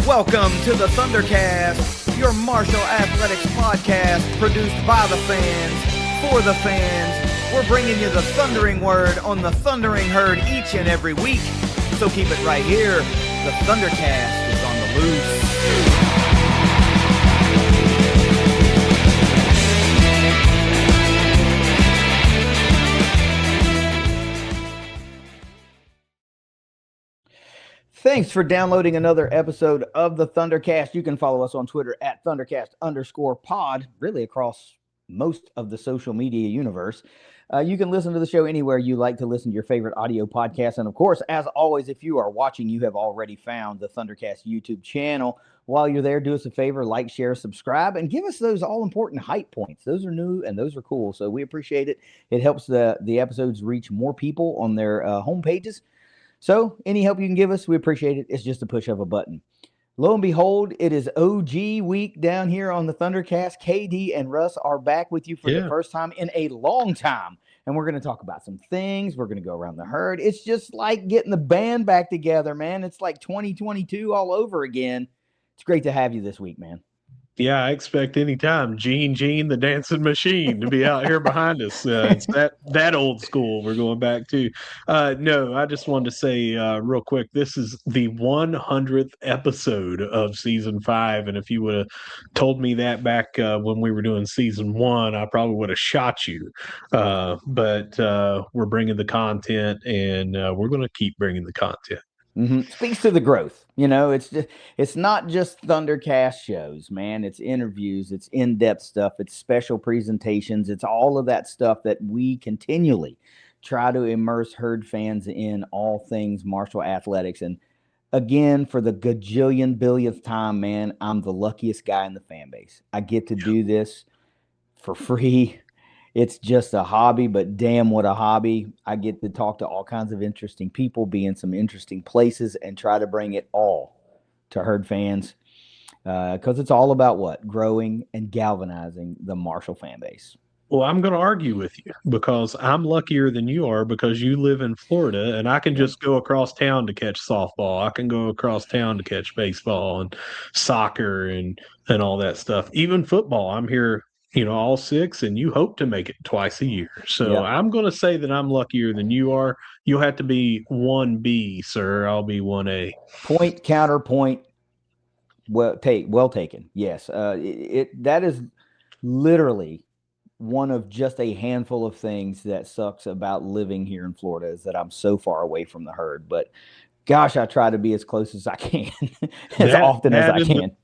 Welcome to the ThunderCast, your martial athletics podcast produced by the fans, for the fans. We're bringing you the thundering word on the thundering herd each and every week. So keep it right here. The ThunderCast is on the loose. Thanks for downloading another episode of the ThunderCast. You can follow us on Twitter at ThunderCast_pod, really across most of the social media universe. You can listen to the show anywhere you like to listen to your favorite audio podcast. And of course, as always, if you are watching, you have already found the ThunderCast YouTube channel. While you're there, do us a favor, like, share, subscribe, and give us those all-important hype points. Those are new and those are cool, so we appreciate it. It helps the episodes reach more people on their home pages. So any help you can give us, we appreciate it. It's just a push of a button. Lo and behold, it is OG week down here on the ThunderCast. KD and Russ are back with you for the first time in a long time. And we're going to talk about some things. We're going to go around the herd. It's just like getting the band back together, man. It's like 2022 all over again. It's great to have you this week, man. Yeah, I expect anytime Gene, the dancing machine, to be out here behind us. It's that old school we're going back to. No, I just wanted to say real quick, this is the 100th episode of season 5. And if you would have told me that back when we were doing season 1, I probably would have shot you. But we're bringing the content, and we're going to keep bringing the content. Mm-hmm. Speaks to the growth. You know, it's not just ThunderCast shows, man. It's interviews, it's in-depth stuff, it's special presentations, it's all of that stuff that we continually try to immerse herd fans in all things martial athletics. And again, for the gajillion billionth time, man, I'm the luckiest guy in the fan base. I get to do this for free. It's just a hobby, but damn, what a hobby. I get to talk to all kinds of interesting people, be in some interesting places, and try to bring it all to herd fans because it's all about what? Growing and galvanizing the martial fan base. Well, I'm going to argue with you because I'm luckier than you are because you live in Florida and I can just go across town to catch softball. I can go across town to catch baseball and soccer and all that stuff. Even football. I'm here, all 6, and you hope to make it twice a year. So I'm going to say that I'm luckier than you are. You'll have to be 1B, sir. I'll be 1A. Point, counterpoint. Well taken. Yes. That is literally one of just a handful of things that sucks about living here in Florida is that I'm so far away from the herd. But gosh, I try to be as close as I can, as often as I can.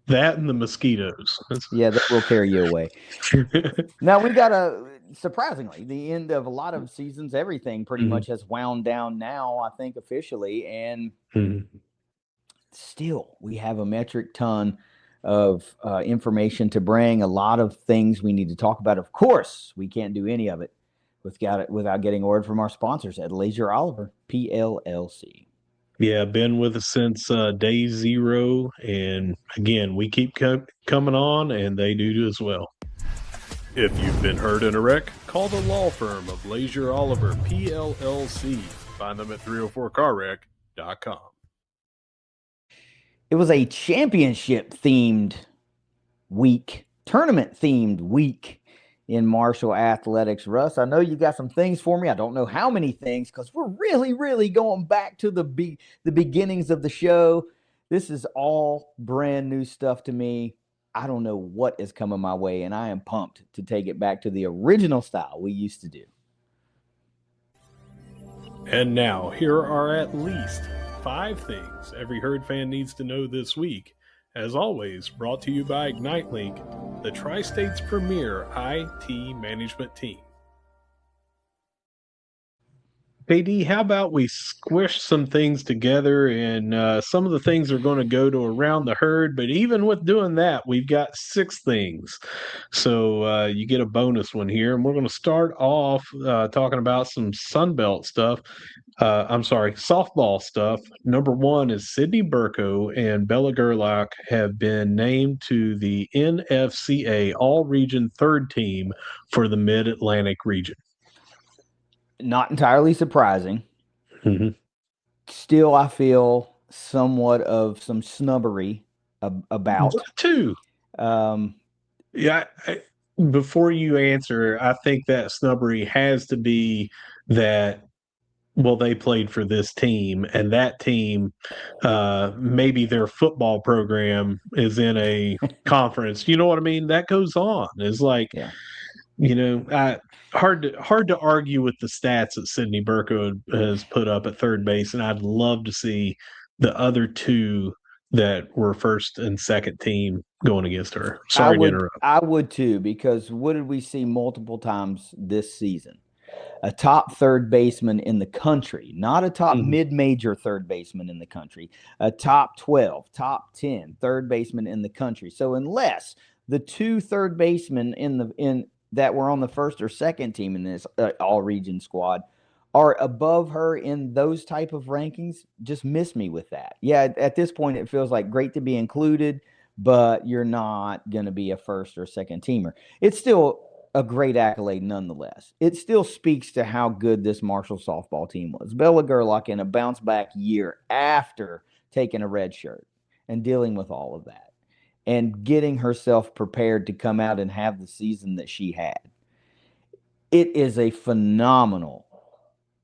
That and the mosquitoes. Yeah, that will carry you away. Now, we got surprisingly, the end of a lot of seasons. Everything pretty much has wound down now, I think, officially. And still, we have a metric ton of information to bring, a lot of things we need to talk about. Of course, we can't do any of it without getting a word from our sponsors at Leasure Oliver PLLC. Yeah, been with us since day 0. And again, we keep coming on, and they do as well. If you've been hurt in a wreck, call the law firm of Leasure Oliver PLLC. Find them at 304carwreck.com. It was a championship-themed week, tournament-themed week in martial athletics. Russ, I know you got some things for me. I don't know how many things because we're really, really going back to the beginnings of the show. This is all brand new stuff to me. I don't know what is coming my way, and I am pumped to take it back to the original style we used to do. And now, here are at least 5 things every herd fan needs to know this week. As always, brought to you by ignite.link, the Tri-State's premier IT management team. KD, how about we squish some things together, and some of the things are going to go to around the herd, but even with doing that, we've got 6 things. So you get a bonus one here, and we're going to start off talking about some Sunbelt stuff. Softball stuff. Number 1 is Sydney Burko and Bella Gerlach have been named to the NFCA All-Region 3rd team for the Mid-Atlantic region. Not entirely surprising. Still, I feel somewhat of some snubbery about. Two. Um, Yeah. Before you answer, I think that snubbery has to be that, well, they played for this team, and that team, maybe their football program is in a conference. You know what I mean? That goes on. It's like, yeah. hard to argue with the stats that Sydney Burko has put up at third base, and I'd love to see the other two that were first and second team going against her. Sorry to interrupt. I would too, because what did we see multiple times this season? A top third baseman in the country, not a top Mhm. mid-major third baseman in the country, a top 12, top 10 third baseman in the country. So unless the two third basemen in that were on the first or second team in this all region squad are above her in those type of rankings, just miss me with that. Yeah, at this point it feels like great to be included, but you're not going to be a first or second teamer. It's still a great accolade nonetheless. It still speaks to how good this Marshall softball team was. Bella Gerlach in a bounce back year after taking a red shirt and dealing with all of that and getting herself prepared to come out and have the season that she had. It is a phenomenal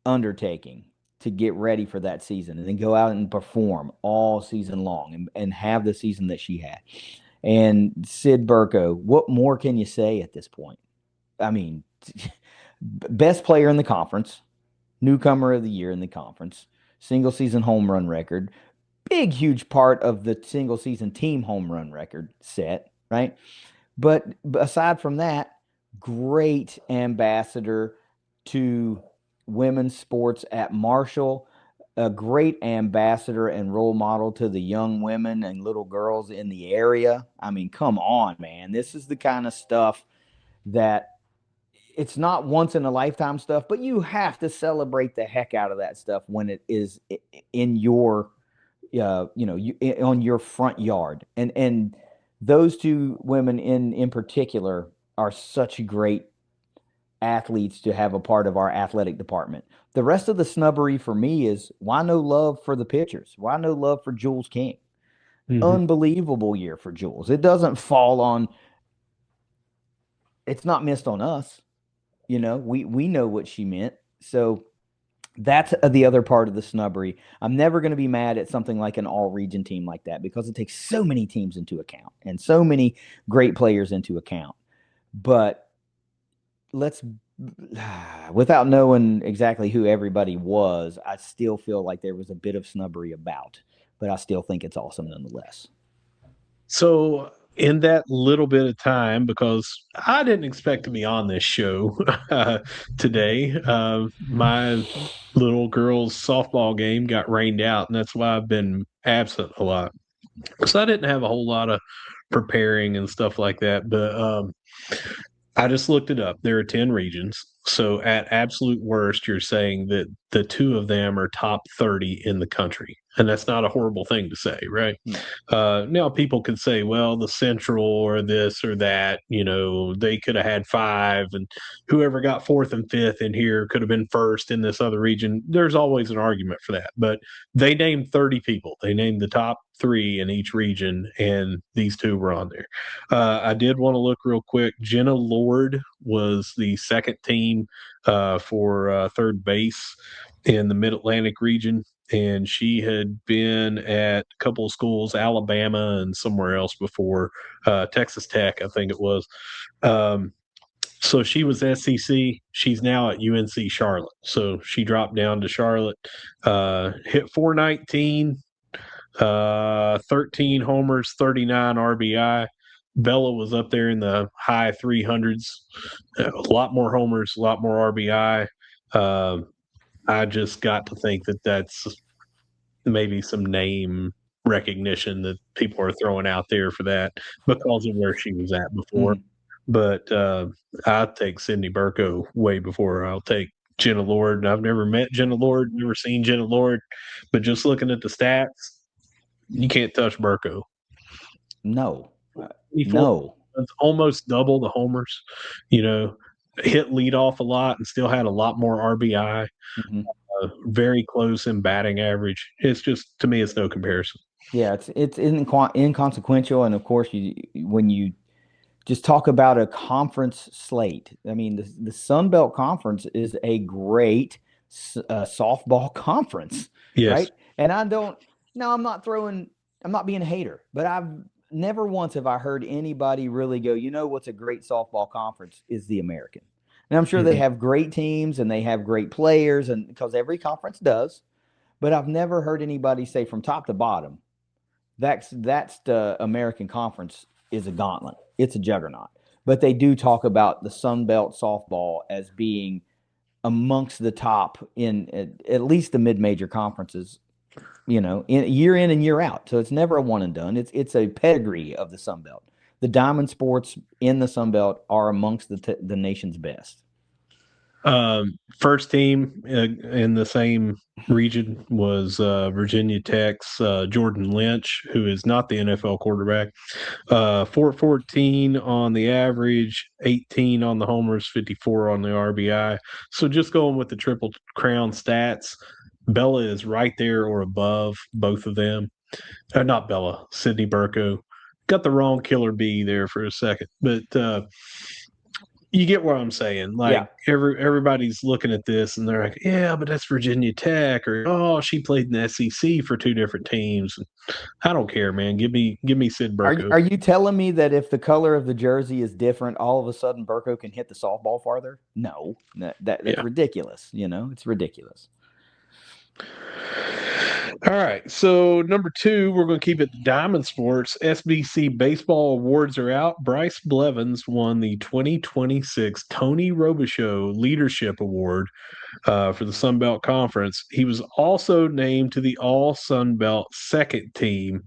undertaking to get ready for that season and then go out and perform all season long and have the season that she had. And Sid Burko, what more can you say at this point? I mean, best player in the conference, newcomer of the year in the conference, single season home run record, big, huge part of the single season team home run record set, right? But aside from that, great ambassador to women's sports at Marshall, a great ambassador and role model to the young women and little girls in the area. I mean, come on, man. This is the kind of stuff that it's not once in a lifetime stuff, but you have to celebrate the heck out of that stuff when it is in your, on your front yard. And those two women in particular are such great athletes to have a part of our athletic department. The rest of the snubbery for me is why no love for the pitchers? Why no love for Jules King? Mhm. Unbelievable year for Jules. It doesn't fall on. It's not missed on us. We know what she meant. So that's the other part of the snubbery. I'm never going to be mad at something like an all region team like that because it takes so many teams into account and so many great players into account. But let's, without knowing exactly who everybody was, I still feel like there was a bit of snubbery about, but I still think it's awesome nonetheless. So, in that little bit of time, because I didn't expect to be on this show today, my little girl's softball game got rained out, and that's why I've been absent a lot. So, I didn't have a whole lot of preparing and stuff like that. But I just looked it up. There are 10 regions. So, at absolute worst, you're saying that the two of them are top 30 in the country. And that's not a horrible thing to say, right? No. Now, people could say, well, the Central or this or that, they could have had five, and whoever got fourth and fifth in here could have been first in this other region. There's always an argument for that. But they named 30 people. They named the top three in each region, and these two were on there. I did want to look real quick. Jenna Lord was the second team for third base in the Mid Atlantic region, and she had been at a couple of schools, Alabama and somewhere else before, Texas Tech, I think it was. Um, so she was SEC. She's now at UNC Charlotte. So she dropped down to Charlotte, hit 419, 13 homers, 39 RBI. Bella was up there in the high 300s, a lot more homers, a lot more RBI. I just got to think that that's maybe some name recognition that people are throwing out there for that because of where she was at before. Mm. But I'll take Sydney Burko way before I'll take Jenna Lord. I've never met Jenna Lord, never seen Jenna Lord, but just looking at the stats, you can't touch Burko. No. 24, No. it's almost double the homers, you know, hit lead off a lot and still had a lot more RBI. Mhm. very close in batting average. It's just, to me, it's no comparison. Yeah, it's inconsequential, and of course, when you just talk about a conference slate. I mean, the Sun Belt Conference is a great softball conference, Yes. right? And I don't. No, I'm not being a hater, but I've never once have I heard anybody really go, you know, what's a great softball conference is the American. And I'm sure they Mhm. have great teams and they have great players, and because every conference does. But I've never heard anybody say from top to bottom that's the American Conference is a gauntlet. It's a juggernaut. But they do talk about the Sun Belt softball as being amongst the top in at least the mid-major conferences, you know, in and year out. So it's never a one and done. It's a pedigree of the Sun Belt. The diamond sports in the Sun Belt are amongst the nation's best. First team in the same region was Virginia Tech's Jordan Lynch, who is not the NFL quarterback. 414 on the average, 18 on the homers, 54 on the RBI. So just going with the Triple Crown stats, Bella is right there or above both of them. Not Bella, Sydney Burko. Got the wrong Killer B there for a second, but you get what I'm saying. Yeah. Like everybody's looking at this and they're like, yeah, but that's Virginia Tech, or oh, she played in the SEC for two different teams. I don't care, man. Give me Sid Burko. Are you telling me that if the color of the jersey is different, all of a sudden Burko can hit the softball farther? No, that's Yeah. ridiculous. You know, it's ridiculous. All right. So number two, we're going to keep it Diamond Sports. SBC baseball awards are out. Bryce Blevins won the 2026 Tony Robichaux Leadership Award for the Sun Belt Conference. He was also named to the All Sun Belt second team.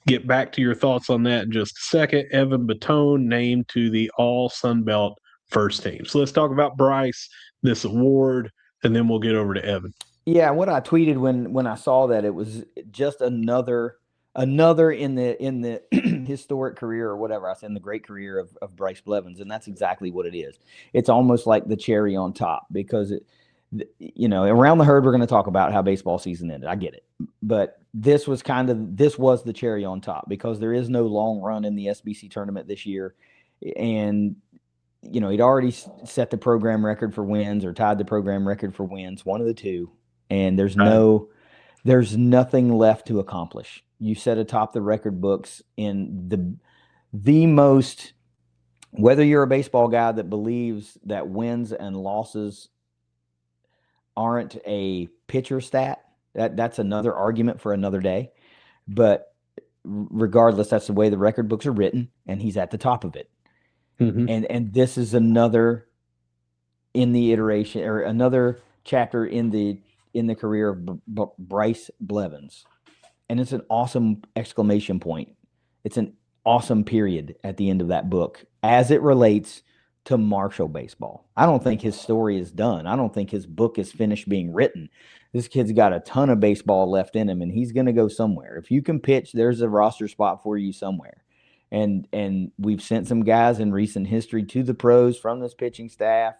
Get back to your thoughts on that in just a second. Evan Batone named to the All Sun Belt first team. So let's talk about Bryce, this award, and then we'll get over to Evan. Yeah, what I tweeted when I saw that it was just another in the historic career or whatever I said in the great career of Bryce Blevins, and that's exactly what it is. It's almost like the cherry on top because you know, around the herd we're going to talk about how baseball season ended. I get it, but this was the cherry on top because there is no long run in the SBC tournament this year, and you know, he'd already set the program record for wins or tied the program record for wins, one of the two. And there's nothing left to accomplish. You set atop the record books in the most, whether you're a baseball guy that believes that wins and losses aren't a pitcher stat, that's another argument for another day. But regardless, that's the way the record books are written, and he's at the top of it. Mm-hmm. And this is another in the iteration or another chapter in the career of Bryce Blevins, and it's an awesome exclamation point. It's an awesome period at the end of that book as it relates to Marshall baseball. I don't think his story is done. I don't think his book is finished being written. This kid's got a ton of baseball left in him, and he's going to go somewhere. If you can pitch, there's a roster spot for you somewhere. And we've sent some guys in recent history to the pros from this pitching staff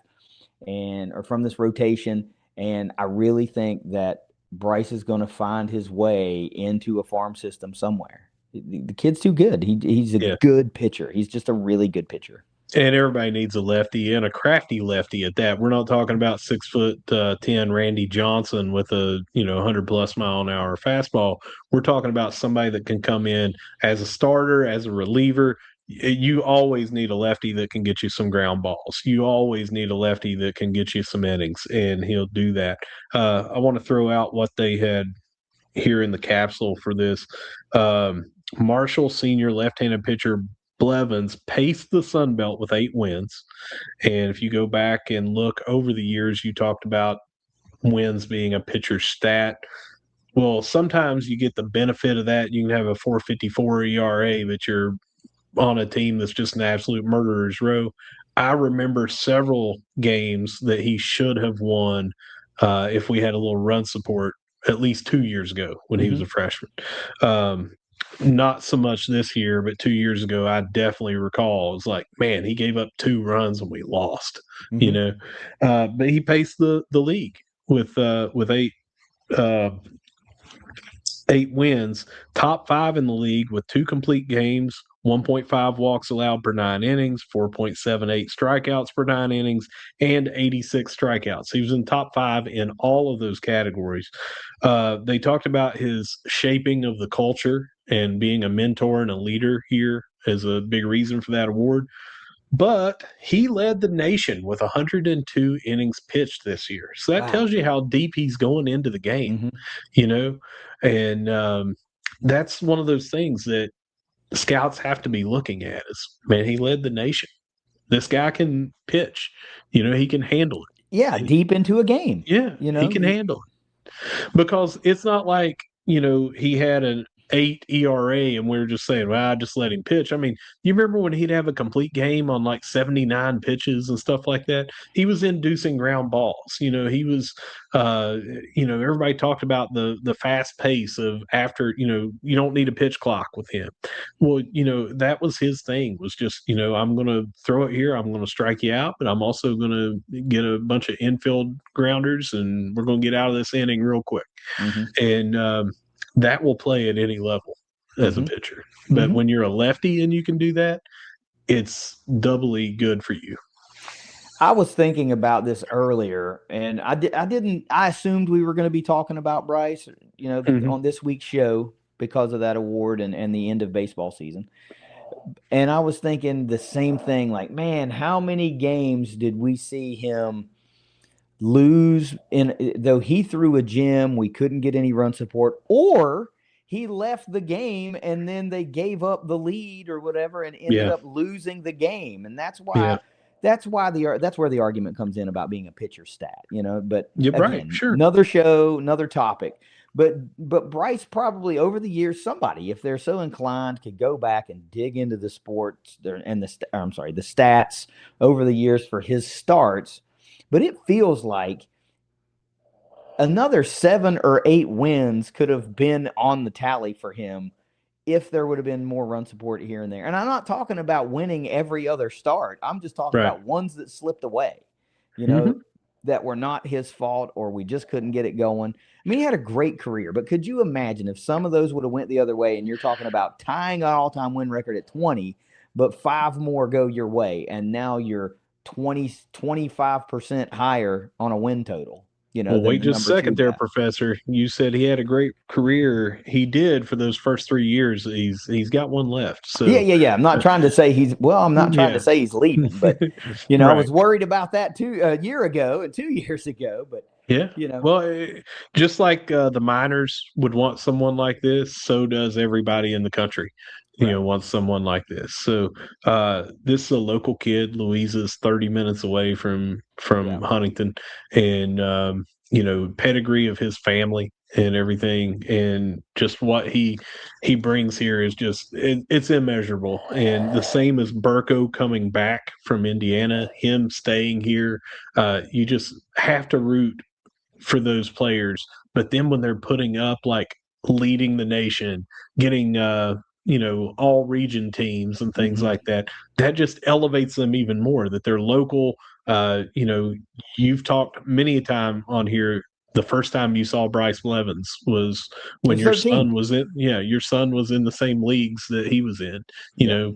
or from this rotation. And I really think that Bryce is going to find his way into a farm system somewhere. The kid's too good. He's a Yeah. good pitcher. He's just a really good pitcher. And everybody needs a lefty and a crafty lefty at that. We're not talking about 6'10" Randy Johnson with a 100+ mile an hour fastball. We're talking about somebody that can come in as a starter, as a reliever. You always need a lefty that can get you some ground balls. You always need a lefty that can get you some innings, and he'll do that. I want to throw out what they had here in the capsule for this. Marshall senior left-handed pitcher Blevins paced the Sun Belt with 8 wins. And if you go back and look over the years, you talked about wins being a pitcher's stat. Well, sometimes you get the benefit of that. You can have a 4.54 ERA, but you're on a team that's just an absolute murderer's row. I remember several games that he should have won if we had a little run support at least 2 years ago when he was a freshman. Not so much this year, but 2 years ago, I definitely recall. It was like, man, he gave up 2 runs and we lost. But he paced the league. with 8 wins, top 5 in the league with 2 complete games, 1.5 walks allowed per 9 innings, 4.78 strikeouts per 9 innings, and 86 strikeouts. He was in top 5 in all of those categories. They talked about his shaping of the culture and being a mentor and a leader here as a big reason for that award. But he led the nation with 102 innings pitched this year. So that tells you how deep he's going into the game, and that's one of those things that scouts have to be looking at is, man, he led the nation. This guy can pitch. He can handle it. Yeah, deep into a game. Yeah, he can handle it. Because it's not like, he had an 8 ERA and we were just saying, well, I just let him pitch. I mean, you remember when he'd have a complete game on like 79 pitches and stuff like that? He was inducing ground balls. He was, everybody talked about the fast pace of after, you don't need a pitch clock with him. Well, that was his thing, was just, I'm going to throw it here. I'm going to strike you out, but I'm also going to get a bunch of infield grounders and we're going to get out of this inning real quick. And that will play at any level as a pitcher. But when you're a lefty and you can do that, it's doubly good for you. I was thinking about this earlier, and I assumed we were going to be talking about Bryce, on this week's show because of that award and the end of baseball season. And I was thinking the same thing, like, man, how many games did we see him lose though he threw a gem, we couldn't get any run support, or he left the game and then they gave up the lead or whatever and ended up losing the game. And that's why that's where the argument comes in about being a pitcher stat, but again, right, sure. Another show, another topic. But Bryce probably over the years, somebody, if they're so inclined, could go back and dig into the sports and the stats over the years for his starts. But it feels like another 7 or 8 wins could have been on the tally for him if there would have been more run support here and there. And I'm not talking about winning every other start. I'm just talking about ones that slipped away, that were not his fault or we just couldn't get it going. I mean, he had a great career, but could you imagine if some of those would have went the other way and you're talking about tying an all-time win record at 20, but 5 more go your way, and now you're 25% higher on a win total. Well, wait just a second there, Professor. You said he had a great career. He did for those first 3 years. He's got one left. So yeah. I'm not trying to say I'm not trying to say he's leaving, but I was worried about that too a year ago and 2 years ago. But well, just like the miners would want someone like this, so does everybody in the country. Wants someone like this. So this is a local kid. Louisa's 30 minutes away from Huntington, and pedigree of his family and everything, and just what he brings here is just it's immeasurable. And the same as Burko coming back from Indiana, him staying here, you just have to root for those players. But then when they're putting up, like, leading the nation, getting all region teams and things like that, that just elevates them even more, that they're local. You've talked many a time on here, the first time you saw Bryce Blevins was when your son was in the same leagues that he was in,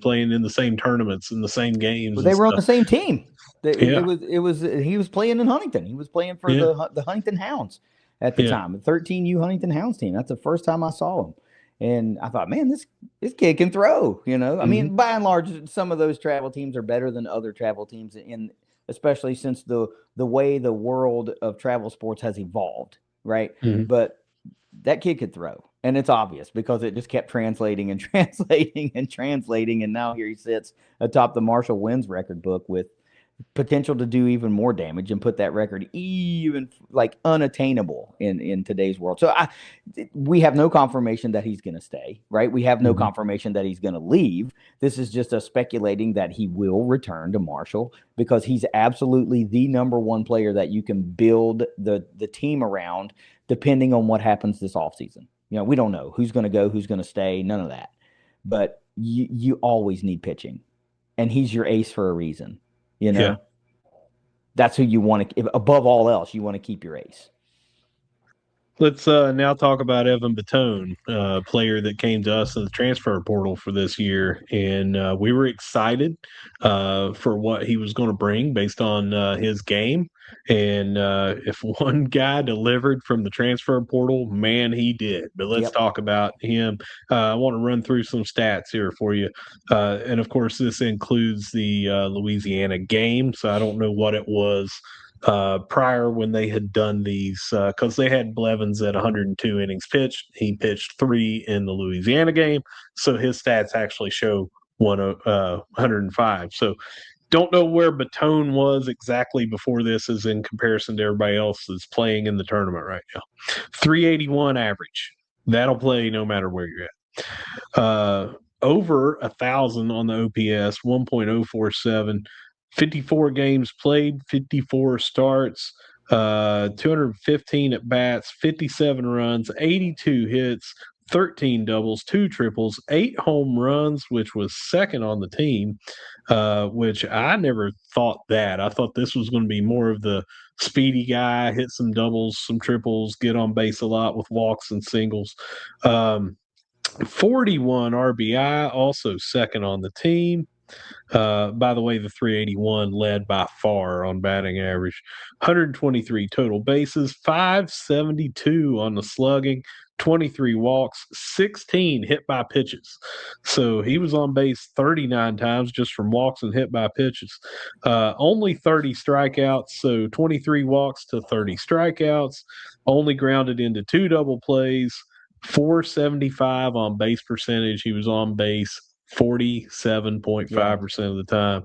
playing in the same tournaments and the same games. Well, they were on the same team. He was playing in Huntington. He was playing for the Huntington Hounds at the time, the 13U Huntington Hounds team. That's the first time I saw him. And I thought, man, this kid can throw, I mean, by and large, some of those travel teams are better than other travel teams, especially since the way the world of travel sports has evolved, right? But that kid could throw. And it's obvious because it just kept translating and translating and translating. And now here he sits atop the Marshall wins record book with potential to do even more damage and put that record even like unattainable in today's world. So we have no confirmation that he's going to stay, right? We have no confirmation that he's going to leave. This is just us speculating that he will return to Marshall because he's absolutely the number one player that you can build the team around depending on what happens this offseason. We don't know who's going to go, who's going to stay, none of that. But you always need pitching, and he's your ace for a reason. That's who you want to, above all else, you want to keep your ace. Let's now talk about Evan Batone, player that came to us in the transfer portal for this year, and we were excited for what he was going to bring based on his game. And if one guy delivered from the transfer portal, man, he did. But let's Yep. talk about him. I want to run through some stats here for you, and of course, this includes the Louisiana game. So I don't know what it was prior when they had done these because they had Blevins at 102 innings pitched. He pitched 3 in the Louisiana game, so his stats actually show 105. So don't know where Batone was exactly before this is in comparison to everybody else that's playing in the tournament right now. 381 average. That'll play no matter where you're at. Over 1,000 on the OPS, 1.047, 54 games played, 54 starts, 215 at bats, 57 runs, 82 hits, 13 doubles, 2 triples, 8 home runs, which was second on the team, which I never thought that. I thought this was going to be more of the speedy guy, hit some doubles, some triples, get on base a lot with walks and singles. 41 RBI, also second on the team. By the way, the 381 led by far on batting average. 123 total bases, 572 on the slugging, 23 walks, 16 hit by pitches. So he was on base 39 times just from walks and hit by pitches. Only 30 strikeouts, so 23 walks to 30 strikeouts. Only grounded into 2 double plays. 475 on base percentage. He was on base 47.5% of the time.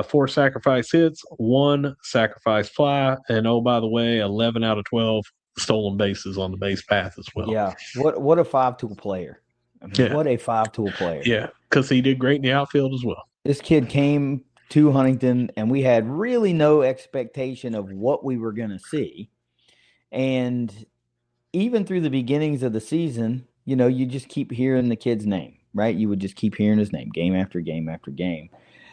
4 sacrifice hits, 1 sacrifice fly, and oh, by the way, 11 out of 12 stolen bases on the base path as well. Yeah. What a 5-tool player. I mean, Yeah. what a 5-tool player. Yeah, because he did great in the outfield as well. This kid came to Huntington, and we had really no expectation of what we were going to see. And even through the beginnings of the season, you know, you just keep hearing the kid's name, right? You would just keep hearing his name game after game after game.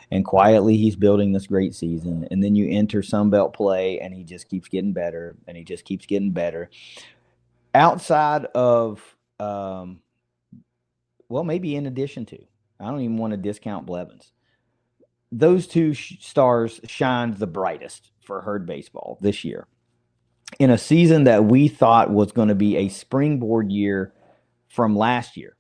And quietly, he's building this great season. And then you enter Sunbelt play, and he just keeps getting better, and he just keeps getting better. Outside of, well, maybe in addition to, I don't even want to discount Blevins. Those two stars shined the brightest for Herd Baseball this year in a season that we thought was going to be a springboard year from last year,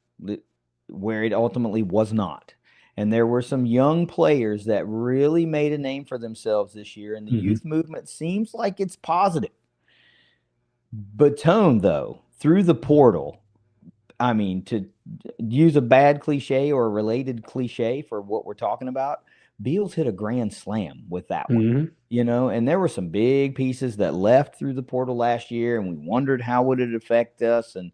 where it ultimately was not. And there were some young players that really made a name for themselves this year, and the youth movement seems like it's positive. Batone, though, through the portal, I mean, to use a bad cliche or a related cliche for what we're talking about, Beals hit a grand slam with that one, you know, and there were some big pieces that left through the portal last year, and we wondered how would it affect us. And,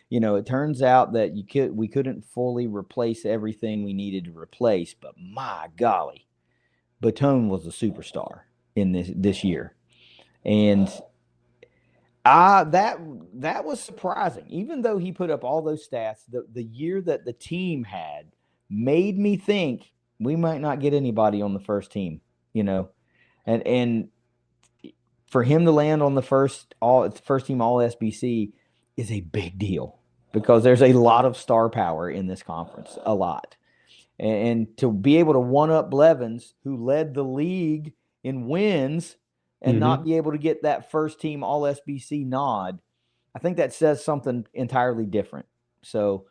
you know, it turns out that we couldn't fully replace everything we needed to replace, but my golly, Batone was a superstar in this year. And that was surprising. Even though he put up all those stats, the year that the team had made me think we might not get anybody on the first team, you know, and for him to land on the first team All SBC is a big deal because there's a lot of star power in this conference, a lot, and to be able to one up Blevins, who led the league in wins, and not be able to get that first team All SBC nod, I think that says something entirely different. So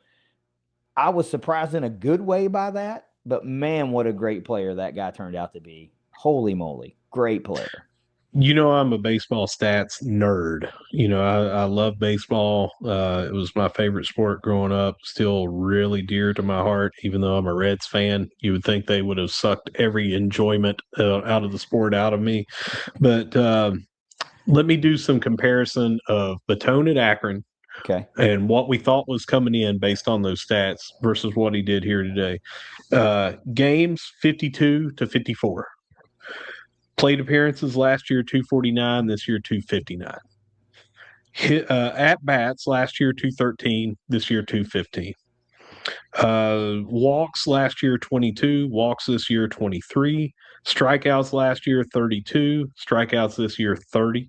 I was surprised in a good way by that. But man, what a great player that guy turned out to be. Holy moly. Great player. You know, I'm a baseball stats nerd. You know, I love baseball. It was my favorite sport growing up, still really dear to my heart, even though I'm a Reds fan. You would think they would have sucked every enjoyment out of the sport out of me. But let me do some comparison of Batone at Akron. Okay. And what we thought was coming in based on those stats versus what he did here today. Games 52 to 54. Plate appearances last year 249, this year 259. At bats last year 213, this year 215. Walks last year 22, walks this year 23. Strikeouts last year 32, strikeouts this year 30.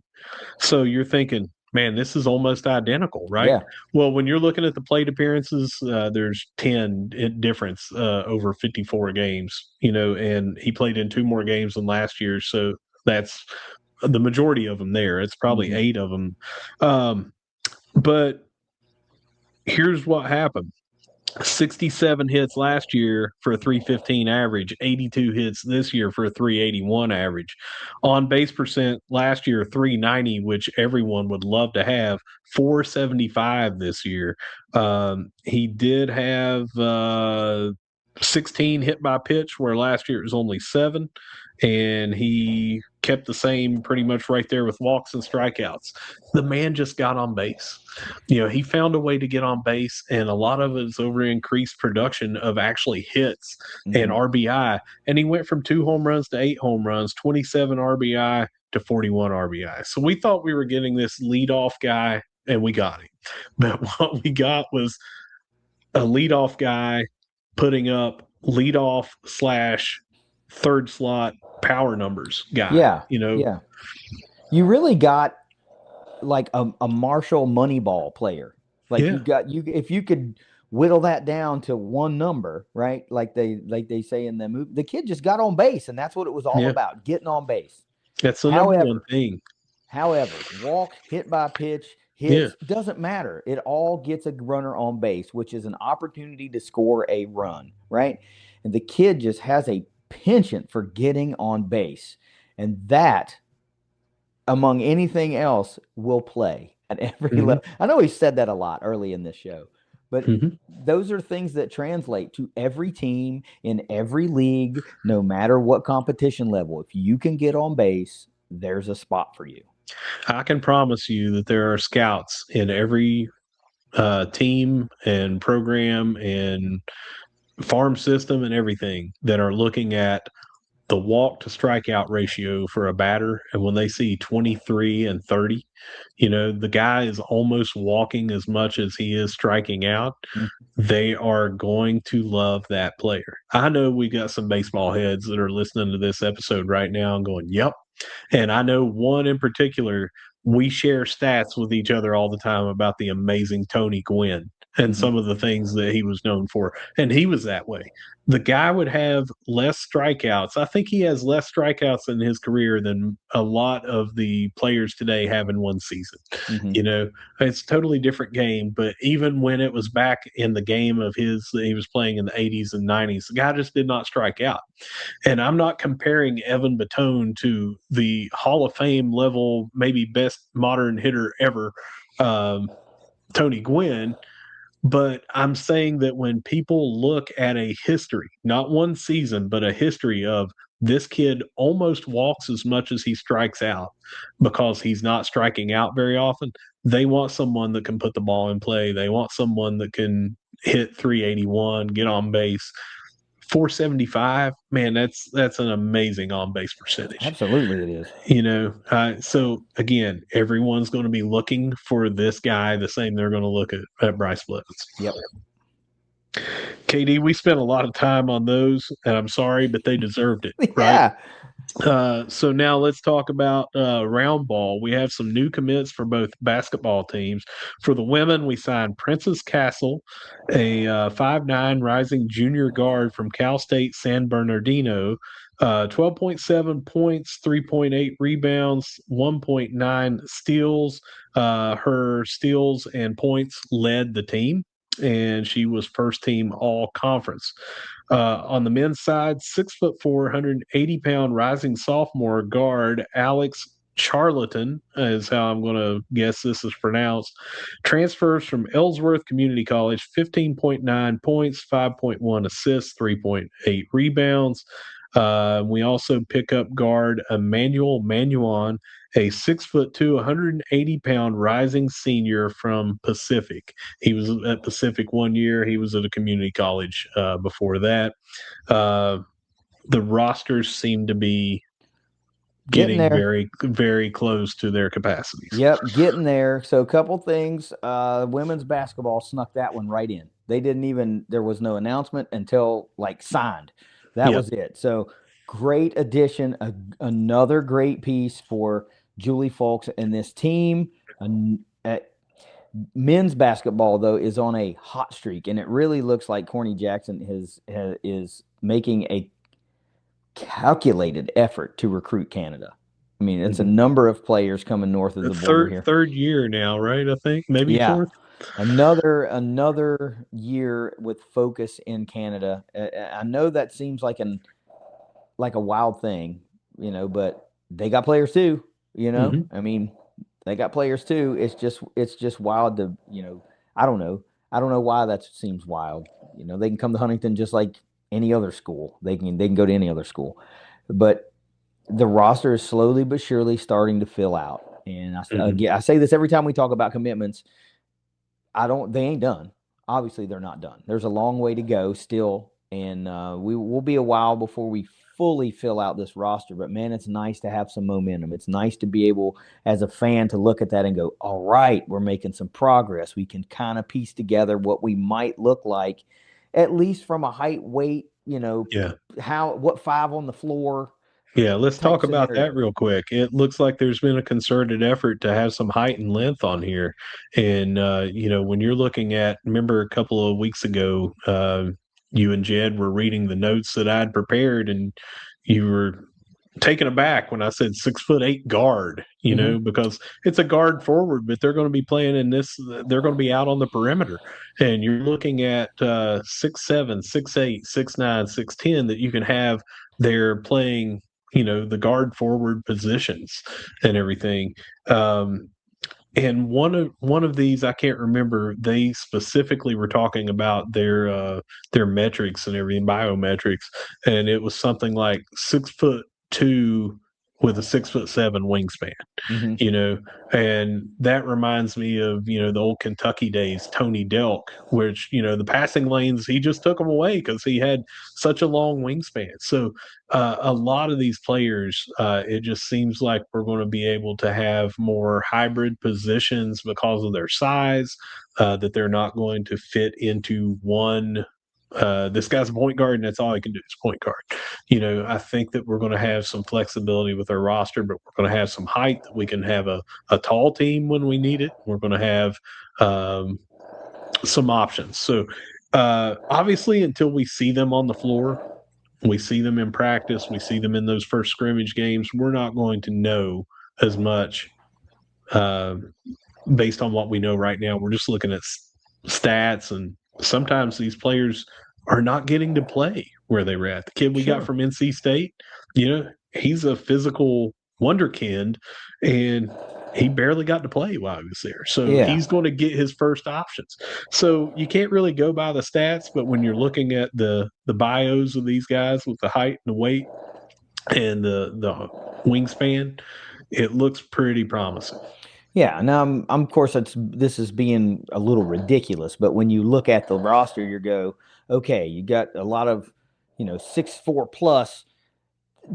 So you're thinking, man, this is almost identical, right? Yeah. Well, when you're looking at the plate appearances, there's 10 difference over 54 games, and he played in 2 more games than last year. So that's the majority of them there. It's probably 8 of them. But here's what happened. 67 hits last year for a 315 average, 82 hits this year for a 381 average. On base percent last year, 390, which everyone would love to have, 475 this year. He did have 16 hit by pitch, where last year it was only 7. And he kept the same pretty much right there with walks and strikeouts. The man just got on base. He found a way to get on base, and a lot of it is over increased production of actually hits and RBI. And he went from 2 home runs to 8 home runs, 27 RBI to 41 RBI. So we thought we were getting this leadoff guy, and we got him. But what we got was a leadoff guy putting up leadoff / third slot power numbers guy. Yeah. Yeah. You really got like a Marshall Moneyball player. Like if you could whittle that down to one number, right? Like they say in the movie, the kid just got on base, and that's what it was all about, getting on base. That's the number one thing. However, walk, hit by pitch, hits, doesn't matter. It all gets a runner on base, which is an opportunity to score a run, right? And the kid just has a penchant for getting on base. And that, among anything else, will play at every level. I know he said that a lot early in this show, but those are things that translate to every team in every league, no matter what competition level. If you can get on base, there's a spot for you. I can promise you that there are scouts in every team and program and farm system and everything that are looking at the walk to strikeout ratio for a batter. And when they see 23 and 30, the guy is almost walking as much as he is striking out. They are going to love that player. I know we got some baseball heads that are listening to this episode right now and going, yep. And I know one in particular, we share stats with each other all the time about the amazing Tony Gwynn and some of the things that he was known for. And he was that way. The guy would have less strikeouts. I think he has less strikeouts in his career than a lot of the players today have in one season. It's a totally different game. But even when it was back in the game of his that he was playing in the 80s and 90s, the guy just did not strike out. And I'm not comparing Evan Batone to the Hall of Fame level, maybe best modern hitter ever, Tony Gwynn. But I'm saying that when people look at a history, not one season, but a history of this kid almost walks as much as he strikes out because he's not striking out very often, they want someone that can put the ball in play. They want someone that can hit 381, get on base. 475, man, that's an amazing on base percentage. Absolutely, it is. So again, everyone's going to be looking for this guy the same they're going to look at Bryce Blevins. Yep. KD, we spent a lot of time on those, and I'm sorry, but they deserved it, right? Yeah. So now let's talk about round ball. We have some new commits for both basketball teams. For the women, we signed Princess Castle, a 5'9" rising junior guard from Cal State San Bernardino. 12.7 points, 3.8 rebounds, 1.9 steals. Her steals and points led the team, and she was first team all conference. On the men's side, 6'4", 180-pound rising sophomore guard Alex Charlatan is how I'm going to guess this is pronounced. Transfers from Ellsworth Community College, 15.9 points, 5.1 assists, 3.8 rebounds. We also pick up guard Emmanuel Manuan, a 6'2", 180-pound rising senior from Pacific. He was at Pacific one year. He was at a community college before that. The rosters seem to be getting very, very close to their capacities. Yep, getting there. So a couple things. Women's basketball snuck that one right in. There was no announcement until signed. That was it. So great addition, another great piece for Julie Folks and this team. Men's basketball, though, is on a hot streak, and it really looks like Corny Jackson is making a calculated effort to recruit Canada. I mean, it's a number of players coming north of the border here. Third year now, right? I think maybe Yeah, fourth. another year with focus in Canada. I know that seems like a wild thing, but they got players too. I mean, they got players too. It's just wild to I don't know. I don't know why that seems wild. They can come to Huntington just like any other school. They can go to any other school, but the roster is slowly but surely starting to fill out. And I say this every time we talk about commitments. They ain't done. Obviously, they're not done. There's a long way to go still, and we will be a while before we fully fill out this roster. But man, it's nice to have some momentum. It's nice to be able, as a fan, to look at that and go, "All right, we're making some progress. We can kind of piece together what we might look like, at least from a height, weight, Yeah. what five on the floor." Yeah, let's Type talk about scenario. that real quick. It looks like there's been a concerted effort to have some height and length on here. And, when you're looking at, remember a couple of weeks ago, you and Jed were reading the notes that I'd prepared, and you were taken aback when I said 6'8" guard, Mm-hmm. because it's a guard forward, but they're going to be playing in this, they're going to be out on the perimeter. And you're looking at 6'7", 6'8", 6'9", 6'10" that you can have there playing, the guard forward positions and everything. And one of these, I can't remember. They specifically were talking about their metrics and everything, biometrics, and it was something like 6'2" with a 6'7" wingspan, Mm-hmm. you know, and that reminds me of, the old Kentucky days, Tony Delk, which, the passing lanes, he just took them away because he had such a long wingspan. So a lot of these players, it just seems like we're going to be able to have more hybrid positions because of their size, that they're not going to fit into one. This guy's a point guard, and that's all he can do is point guard. I think that we're going to have some flexibility with our roster, but we're going to have some height that we can have a tall team when we need it. We're going to have some options. So, obviously, until we see them on the floor, we see them in practice, we see them in those first scrimmage games, we're not going to know as much uh, based on what we know right now. We're just looking at stats, and sometimes these players are not getting to play where they were at. The kid we got Sure. from NC State, he's a physical wonderkind, and he barely got to play while he was there. So Yeah. he's going to get his first options. So you can't really go by the stats, but when you're looking at the bios of these guys with the height and the weight and the wingspan, it looks pretty promising. Yeah, and of course this is being a little ridiculous, but when you look at the roster, you go, okay, you got a lot of, 6'4" plus.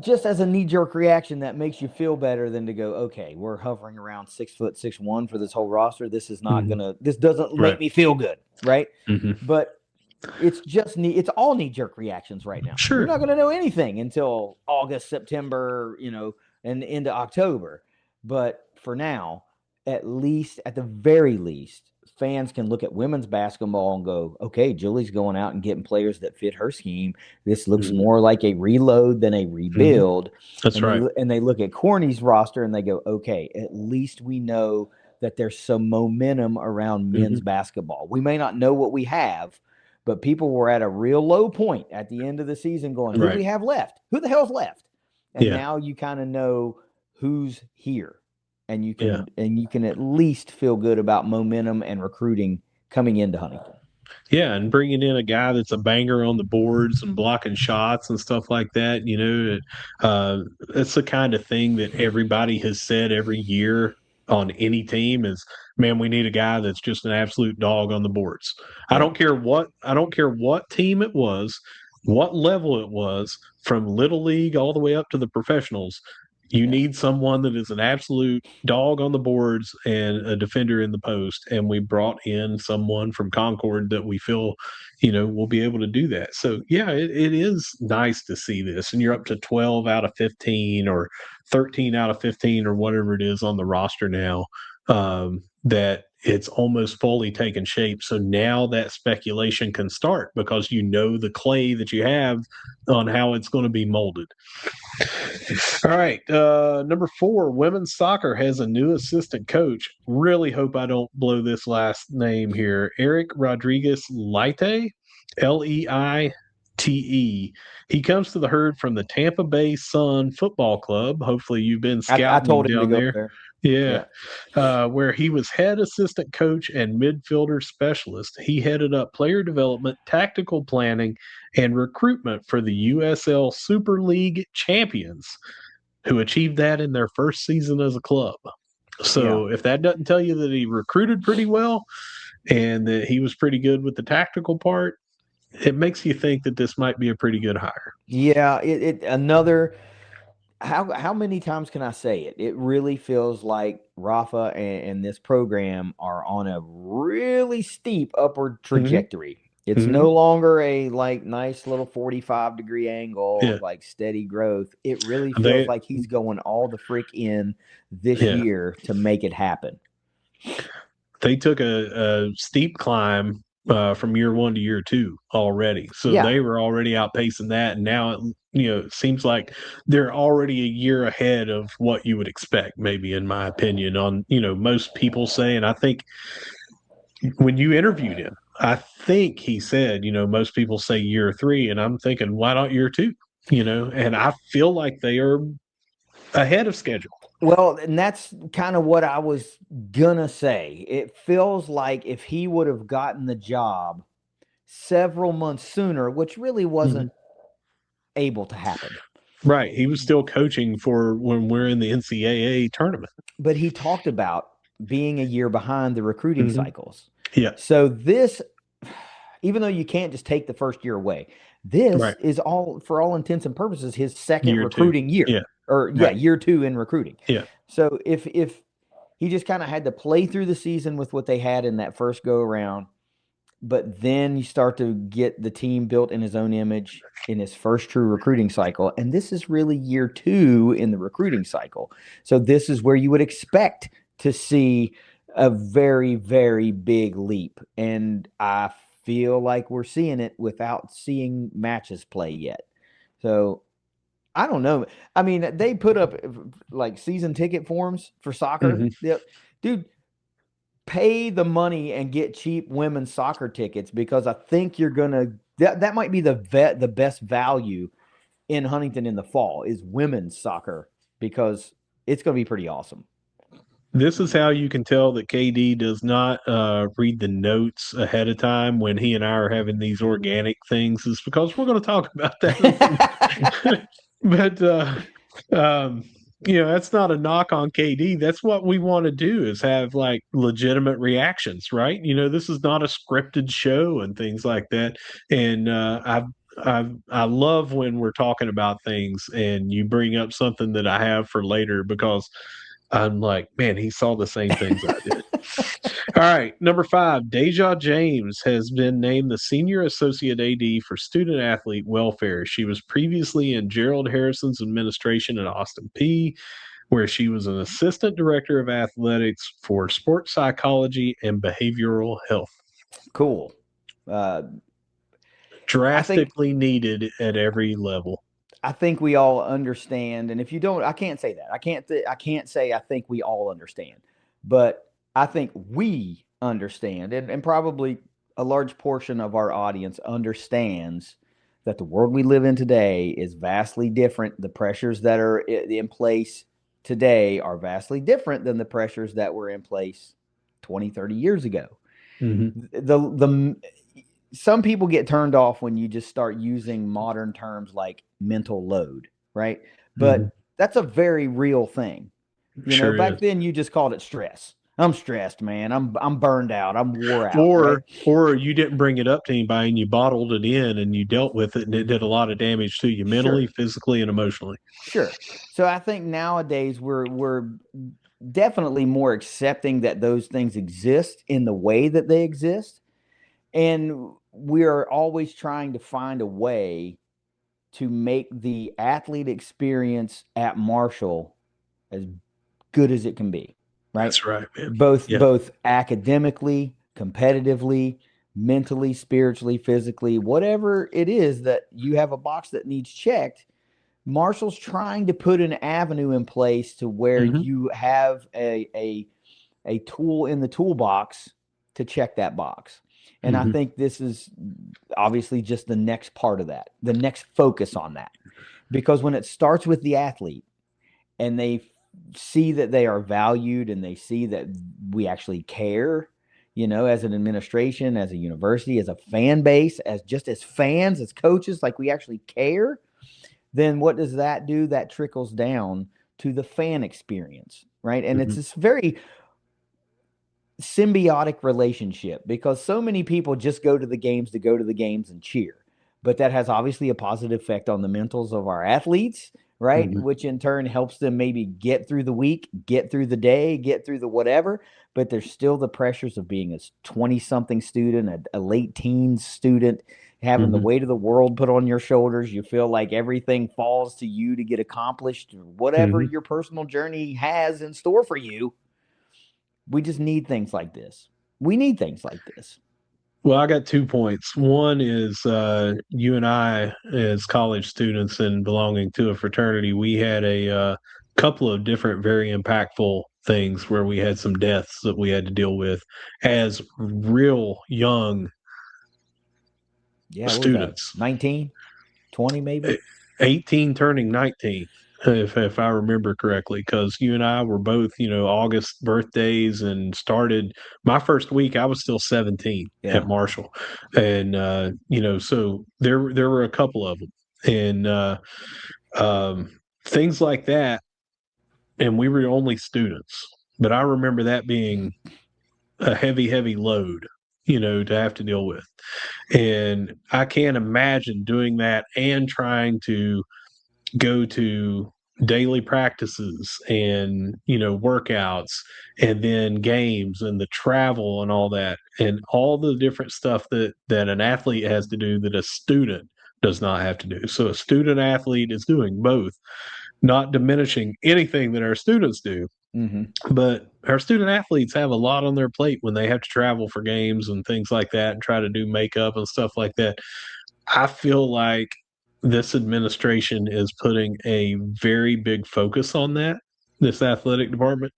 Just as a knee jerk reaction, that makes you feel better than to go, okay, we're hovering around 6', 6'1" for this whole roster. This is not Mhm. gonna. This doesn't make Right. me feel good, right? Mhm. But it's all knee jerk reactions right now. You're not Sure. going to know anything until August, September, and into October. But for now, at the very least, fans can look at women's basketball and go, okay, Julie's going out and getting players that fit her scheme. This looks Mhm. more like a reload than a Mhm. rebuild. That's And right. they look at Corny's roster and they go, okay, at least we know that there's some momentum around men's Mhm. basketball. We may not know what we have, but people were at a real low point at the end of the season going, who do Right. we have left? Who the hell's left? And Yeah. now you kind of know who's here. And Yeah. you can at least feel good about momentum and recruiting coming into Huntington. Yeah, and bringing in a guy that's a banger on the boards and blocking shots and stuff like that, it's the kind of thing that everybody has said every year on any team is, man, we need a guy that's just an absolute dog on the boards. Yep. I don't care what team it was, what level it was, from little league all the way up to the professionals. You Yeah. need someone that is an absolute dog on the boards and a defender in the post. And we brought in someone from Concord that we feel, will be able to do that. So, yeah, it is nice to see this. And you're up to 12 out of 15 or 13 out of 15 or whatever it is on the roster now. that it's almost fully taken shape. So now that speculation can start because you know the clay that you have on how it's going to be molded. All right. Number 4, women's soccer has a new assistant coach. Really hope I don't blow this last name here. Eric Rodriguez Leite, Leite. He comes to the herd from the Tampa Bay Sun Football Club. Hopefully, you've been I scouting him told him to down go there. there. Yeah. Yeah. Where he was head assistant coach and midfielder specialist. He headed up player development, tactical planning, and recruitment for the USL Super League champions, who achieved that in their first season as a club. So if that doesn't tell you that he recruited pretty well and that he was pretty good with the tactical part, it makes you think that this might be a pretty good hire. Yeah. Another. How many times can I say it? It really feels like Rafa and this program are on a really steep upward Mm-hmm. trajectory. It's Mm-hmm. no longer a like nice little 45-degree angle Yeah. of like steady growth. It really feels They like he's going all the frick in this yeah. year to make it happen. They took a steep climb from year 1 to year 2 already. So Yeah. they were already outpacing that, and now it seems like they're already a year ahead of what you would expect, maybe in my opinion. On most people say, and I think when you interviewed him, I think he said, most people say year 3, and I'm thinking, why not year 2? And I feel like they are ahead of schedule. Well, and that's kind of what I was gonna say. It feels like if he would have gotten the job several months sooner, which really Mhm. wasn't able to happen. Right. He was still coaching for when we're in the NCAA tournament. But he talked about being a year behind the recruiting Hmm. cycles. Yeah. So this, even though you can't just take the first year away, this Right. is all for all intents and purposes his second Year 2. recruiting year. Yeah. Or yeah, Right. year 2 in recruiting. Yeah. So if he just kind of had to play through the season with what they had in that first go around, but then you start to get the team built in his own image in his first true recruiting cycle. And this is really year 2 in the recruiting cycle. So this is where you would expect to see a very, very big leap. And I feel like we're seeing it without seeing matches play yet. So I don't know. I mean, they put up like season ticket forms for soccer. Hmm. Dude, pay the money and get cheap women's soccer tickets because I think you're gonna that might be the best value in Huntington in the fall is women's soccer because it's gonna be pretty awesome. This is how you can tell that KD does not read the notes ahead of time when he and I are having these organic things, is because we're going to talk about that. But um, that's not a knock on KD. That's what we want to do, is have like legitimate reactions, right? This is not a scripted show and things like that. And I love when we're talking about things and you bring up something that I have for later, because I'm like, man, he saw the same things I did. All right, number 5, Deja James has been named the Senior Associate AD for Student Athlete Welfare. She was previously in Gerald Harrison's administration at Austin P, where she was an Assistant Director of Athletics for Sports Psychology and Behavioral Health. Cool. Uh, I think Drastically needed at every level. I think we all understand, and if you don't, I can't say that. I can't say I think we all understand, but I think we understand, and probably a large portion of our audience understands that the world we live in today is vastly different. The pressures that are in place today are vastly different than the pressures that were in place 20, 30 years ago. Mm-hmm. The some people get turned off when you just start using modern terms like mental load, right? Mm-hmm. But that's a very real thing. Sure Back is. then you just called it stress. I'm stressed, man. I'm burned out. I'm wore out, right? Or you didn't bring it up to anybody and you bottled it in and you dealt with it, and it did a lot of damage to you mentally, Sure. physically, and emotionally. Sure. So I think nowadays we're definitely more accepting that those things exist in the way that they exist. And we are always trying to find a way to make the athlete experience at Marshall as good as it can be. right? That's right, man. Both Yeah. both academically, competitively, mentally, spiritually, physically, whatever it is that you have a box that needs checked. Marshall's trying to put an avenue in place to where Mm-hmm. you have a tool in the toolbox to check that box. And I Mm-hmm. think this is obviously just the next part of that, the next focus on that. Because when it starts with the athlete and they see that they are valued and they see that we actually care, as an administration, as a university, as a fan base, as just as fans, as coaches, like we actually care, then what does that do? That trickles down to the fan experience, right? And it's Mm-hmm. this very symbiotic relationship because so many people just go to the games to go to the games and cheer. But that has obviously a positive effect on the mentals of our athletes, right? Mm-hmm. Which in turn helps them maybe get through the week, get through the day, get through the whatever. But there's still the pressures of being a 20 something student, a late teens student, having the Mm-hmm. weight of the world put on your shoulders. You feel like everything falls to you to get accomplished, whatever Mm-hmm. your personal journey has in store for you. We just need things like this. We need things like this. Well, I got 2 points. One is you and I, as college students and belonging to a fraternity, we had a couple of different very impactful things where we had some deaths that we had to deal with as real young Yeah, what was that? students. 19, 20 maybe? 18 turning 19, if I remember correctly, because you and I were both, August birthdays and started my first week. I was still 17 Yeah. at Marshall, and so there were a couple of them, and things like that, and we were only students, but I remember that being a heavy load, to have to deal with, and I can't imagine doing that and trying to go to daily practices and workouts and then games and the travel and all that and all the different stuff that an athlete has to do that a student does not have to do. So a student athlete is doing both, not diminishing anything that our students do, Mm-hmm. but our student athletes have a lot on their plate when they have to travel for games and things like that and try to do makeup and stuff like that. I feel like this administration is putting a very big focus on that, this athletic department,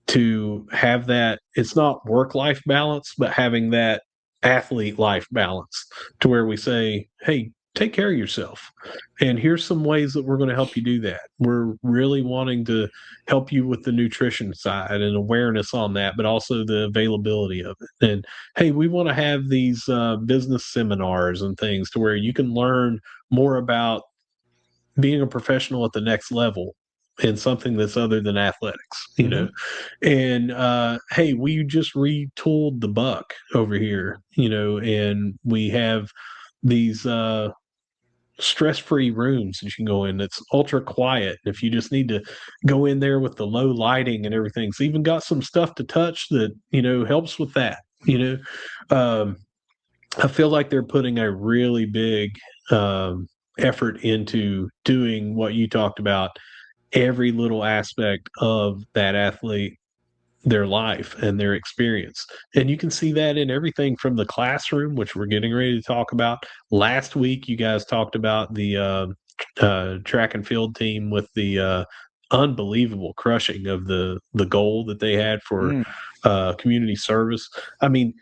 to have that. It's not work life balance, but having that athlete life balance to where we say, hey, take care of yourself. And here's some ways that we're going to help you do that. We're really wanting to help you with the nutrition side and awareness on that, but also the availability of it. And hey, we want to have these business seminars and things to where you can learn more about being a professional at the next level in something that's other than athletics. Mm-hmm. And hey, we just retooled the buck over here, and we have these stress-free rooms that you can go in that's ultra quiet. If you just need to go in there with the low lighting and everything, it's even got some stuff to touch that helps with that. Um, I feel like they're putting a really big effort into doing what you talked about, every little aspect of that athlete, their life and their experience. And you can see that in everything from the classroom, which we're getting ready to talk about. Last week, you guys talked about the track and field team with the unbelievable crushing of the goal that they had for Mm. community service. I mean,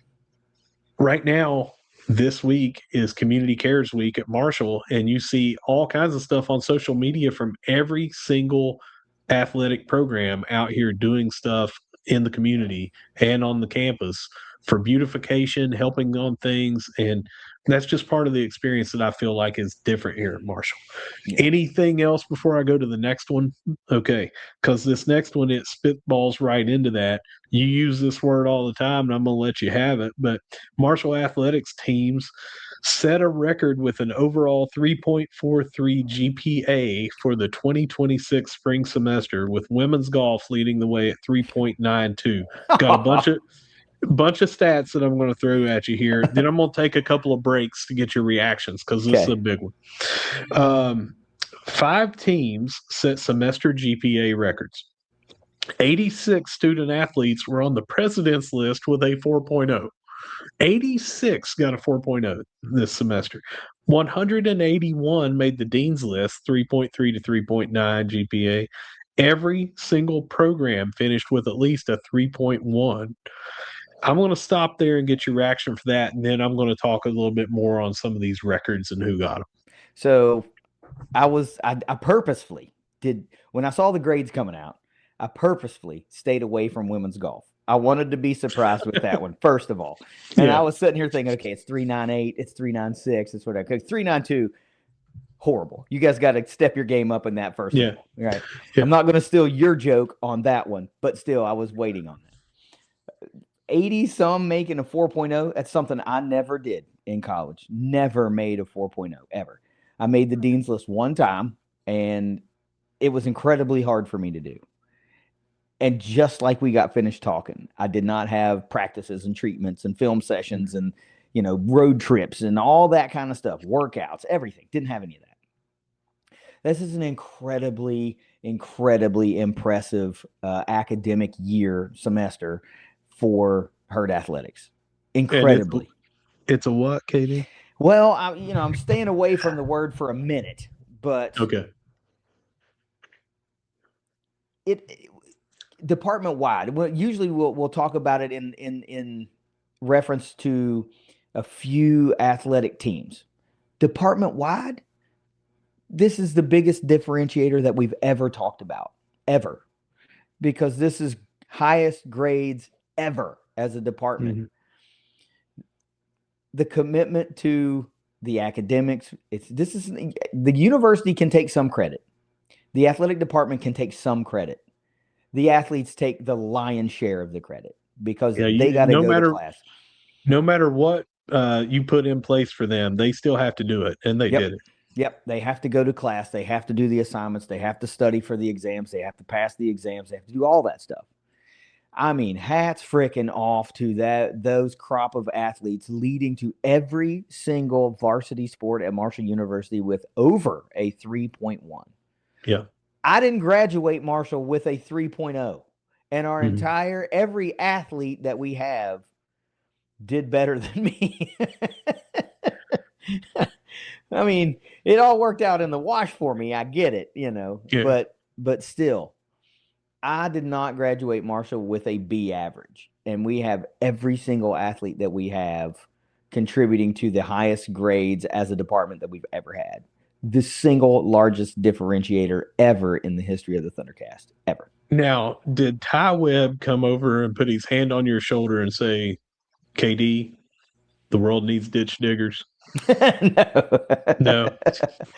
right now, this week is Community Cares Week at Marshall, and you see all kinds of stuff on social media from every single athletic program out here doing stuff in the community and on the campus for beautification, helping on things. And that's just part of the experience that I feel like is different here at Marshall. Yeah. Anything else before I go to the next one? Okay, because this next one, it spitballs right into that. You use this word all the time, and I'm going to let you have it. But Marshall athletics teams set a record with an overall 3.43 GPA for the 2026 spring semester, with women's golf leading the way at 3.92. Got a bunch of stats that I'm going to throw at you here. Then I'm going to take a couple of breaks to get your reactions because this is Okay. a big one. Um, 5 teams set semester GPA records. 86 student athletes were on the president's list with a 4.0. 86 got a 4.0 this semester. 181 made the dean's list, 3.3 to 3.9 GPA. Every single program finished with at least a 3.1. I'm going to stop there and get your reaction for that, and then I'm going to talk a little bit more on some of these records and who got them. So I purposefully did, when I saw the grades coming out, I purposefully stayed away from women's golf. I wanted to be surprised with that one, first of all. And Yeah. I was sitting here thinking, okay, it's 398, it's 396, it's what I could. 392, horrible. You guys got to step your game up in that first of all. Right. Yeah. I'm not going to steal your joke on that one, but still, I was waiting on that. 80 some making a 4.0. That's something I never did in college. Never made a 4.0 ever. I made the dean's list one time, and it was incredibly hard for me to do. And just like we got finished talking, I did not have practices and treatments and film sessions and, road trips and all that kind of stuff, workouts, everything. Didn't have any of that. This is an incredibly, incredibly impressive academic semester for herd athletics. Incredibly. It's a what, Katie? Well, I'm staying away from the word for a minute, but okay. It department wide. Well, usually we'll talk about it in reference to a few athletic teams. Department wide, this is the biggest differentiator that we've ever talked about, ever, because this is highest grades ever as a department. Mm-hmm. The commitment to the academics, the university can take some credit. The athletic department can take some credit. The athletes take the lion's share of the credit because they got to go to class. No matter what you put in place for them, they still have to do it, and they did it. Yep, they have to go to class. They have to do the assignments. They have to study for the exams. They have to pass the exams. They have to do all that stuff. I mean, hats freaking off to those crop of athletes leading to every single varsity sport at Marshall University with over a 3.1. Yeah. I didn't graduate Marshall with a 3.0, and our every athlete that we have did better than me. I mean, it all worked out in the wash for me. I get it, yeah. But still, I did not graduate Marshall with a B average, and we have every single athlete that we have contributing to the highest grades as a department that we've ever had. The single largest differentiator ever in the history of the ThunderCast, ever. Now, did Ty Webb come over and put his hand on your shoulder and say, KD, the world needs ditch diggers? No.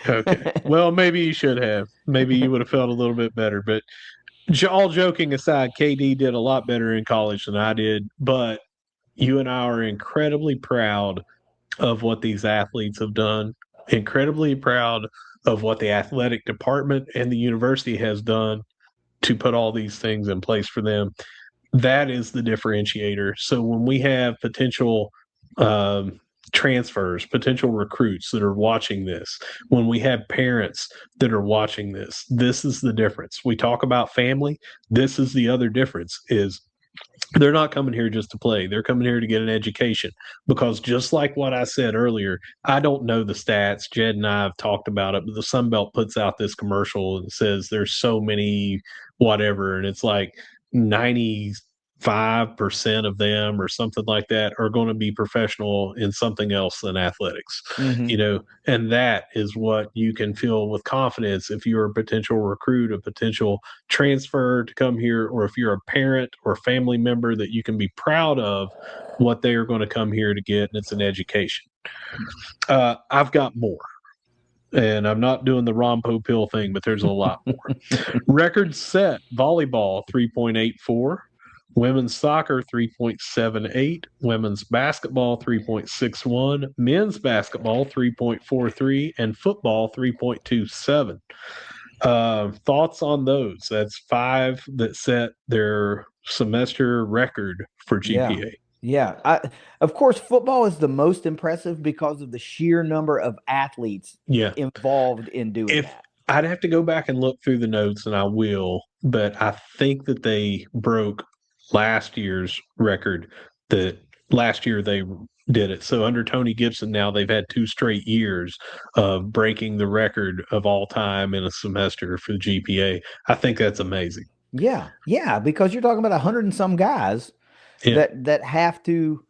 Okay. Well, maybe you should have. Maybe you would have felt a little bit better. But all joking aside, KD did a lot better in college than I did. But you and I are incredibly proud of what these athletes have done. Incredibly proud of what the athletic department and the university has done to put all these things in place for them. That is the differentiator. So when we have potential transfers, potential recruits that are watching this, when we have parents that are watching this, this is the difference. We talk about family. This is the other difference is they're not coming here just to play. They're coming here to get an education because just like what I said earlier, I don't know the stats. Jed and I have talked about it, but the Sun Belt puts out this commercial and says there's so many whatever, and it's like 95% of them or something like that are going to be professional in something else than athletics, and that is what you can feel with confidence if you're a potential recruit, a potential transfer to come here, or if you're a parent or family member that you can be proud of what they are going to come here to get, and it's an education. I've got more. And I'm not doing the Ron Popeil thing, but there's a lot more. Record set, volleyball, 3.84. Women's soccer, 3.78. Women's basketball, 3.61. Men's basketball, 3.43. And football, 3.27. Thoughts on those? That's 5 that set their semester record for GPA. Yeah. Of course, football is the most impressive because of the sheer number of athletes involved in doing that. I'd have to go back and look through the notes, and I will, but I think that they broke last year's record. That last year they did it. So under Tony Gibson, now they've had 2 straight years of breaking the record of all time in a semester for the GPA. I think that's amazing. Yeah, yeah, because you're talking about 100 and some guys Yeah, that have to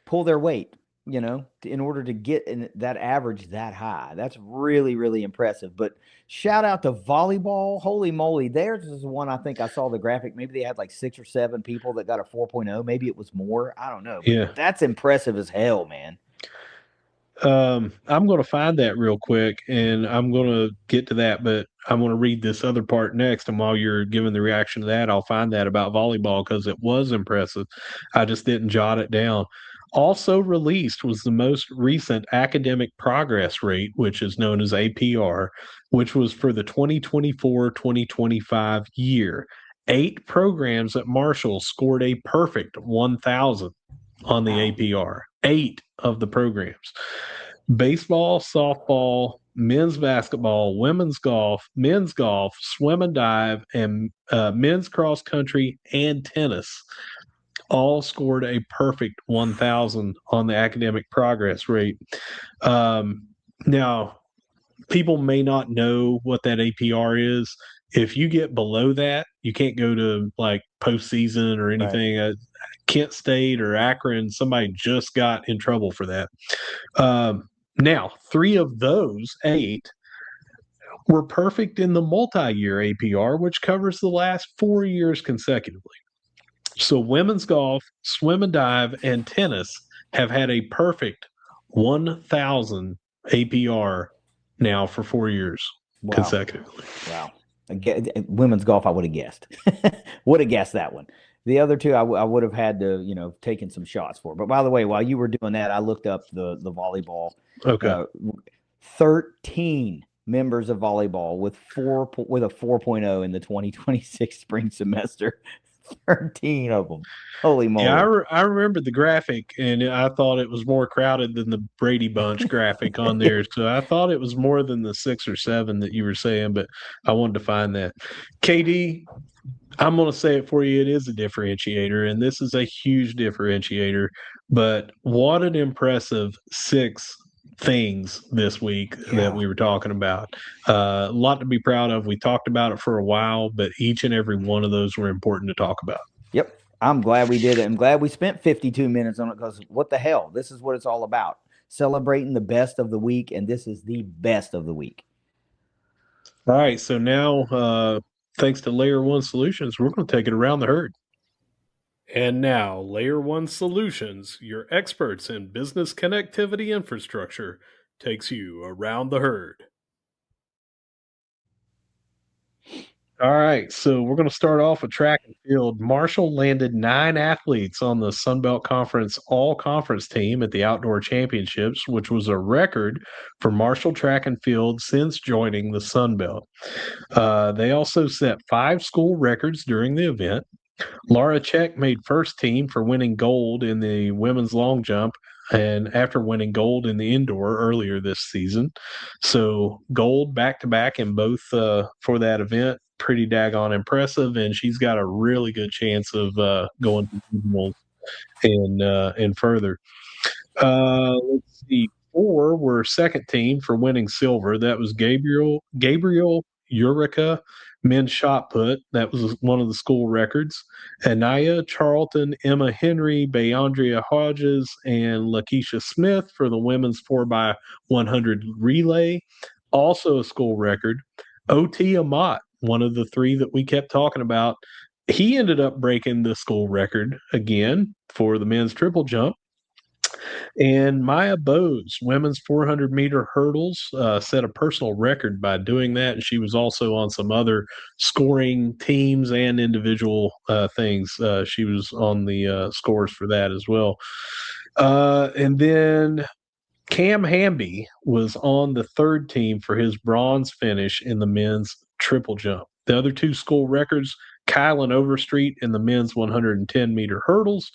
pull their weight, in order to get that average that high. That's really, really impressive. But shout out to volleyball. Holy moly. Theirs is one I think I saw the graphic. Maybe they had like 6 or 7 people that got a 4.0. Maybe it was more. I don't know. But yeah. that's impressive as hell, man. I'm going to find that real quick and I'm going to get to that, but I'm going to read this other part next. And while you're giving the reaction to that, I'll find that about volleyball because it was impressive. I just didn't jot it down. Also released was the most recent academic progress rate, which is known as APR, which was for the 2024-2025 year. 8 programs at Marshall scored a perfect 1,000 on the Wow. APR. 8 of the programs: baseball, softball, men's basketball, women's golf, swim and dive, and men's cross country and tennis all scored a perfect 1,000 on the academic progress rate. Now, people may not know what that APR is. If you get below that, you can't go to like postseason or Right. anything. Kent State or Akron, somebody just got in trouble for that. Now, 3 of those 8 were perfect in the multi-year APR, which covers the last 4 years consecutively. So women's golf, swim and dive, and tennis have had a perfect 1,000 APR now for 4 years Wow. consecutively. Wow. Women's golf, I would have guessed. Would have guessed that one. The other two, I would have had to, taken some shots for. But by the way, while you were doing that, I looked up the volleyball. Okay. Uh, 13 members of volleyball with a 4.0 in the 2026 spring semester. 13 of them. Holy Yeah, moly. I remember the graphic, and I thought it was more crowded than the Brady Bunch graphic on there. So I thought it was more than the 6 or 7 that you were saying, but I wanted to find that. KD, I'm going to say it for you. It is a differentiator, and this is a huge differentiator. But what an impressive 6 things this week that Yeah. we were talking about. A lot to be proud of. We talked about it for a while, but each and every one of those were important to talk about. Yep. I'm glad we did it. I'm glad we spent 52 minutes on it because what the hell? This is what it's all about. Celebrating the best of the week, and this is the best of the week. All right, so now, thanks to Layer One Solutions, we're going to take it around the herd. And now, Layer 1 Solutions, your experts in business connectivity infrastructure, takes you around the herd. All right, so we're going to start off with track and field. Marshall landed 9 athletes on the Sun Belt Conference all-conference team at the Outdoor Championships, which was a record for Marshall track and field since joining the Sun Belt. They also set 5 school records during the event. Laura Check made first team for winning gold in the women's long jump and after winning gold in the indoor earlier this season. So gold back to back in both for that event. Pretty daggone impressive, and she's got a really good chance of going to regionals and further. Let's see. 4 were second team for winning silver. That was Gabriel Urica men's shot put. That was one of the school records. Anaya Charlton, Emma Henry, Bayandria Hodges, and Lakeisha Smith for the women's 4x100 relay. Also a school record. OT Amat, one of the 3 that we kept talking about, he ended up breaking the school record again for the men's triple jump. And Maya Bowes, women's 400-meter hurdles, set a personal record by doing that. And she was also on some other scoring teams and individual things. She was on the scores for that as well. And then Cam Hamby was on the 3rd team for his bronze finish in the men's triple jump. The other 2 school records, Kylan Overstreet in the men's 110-meter hurdles.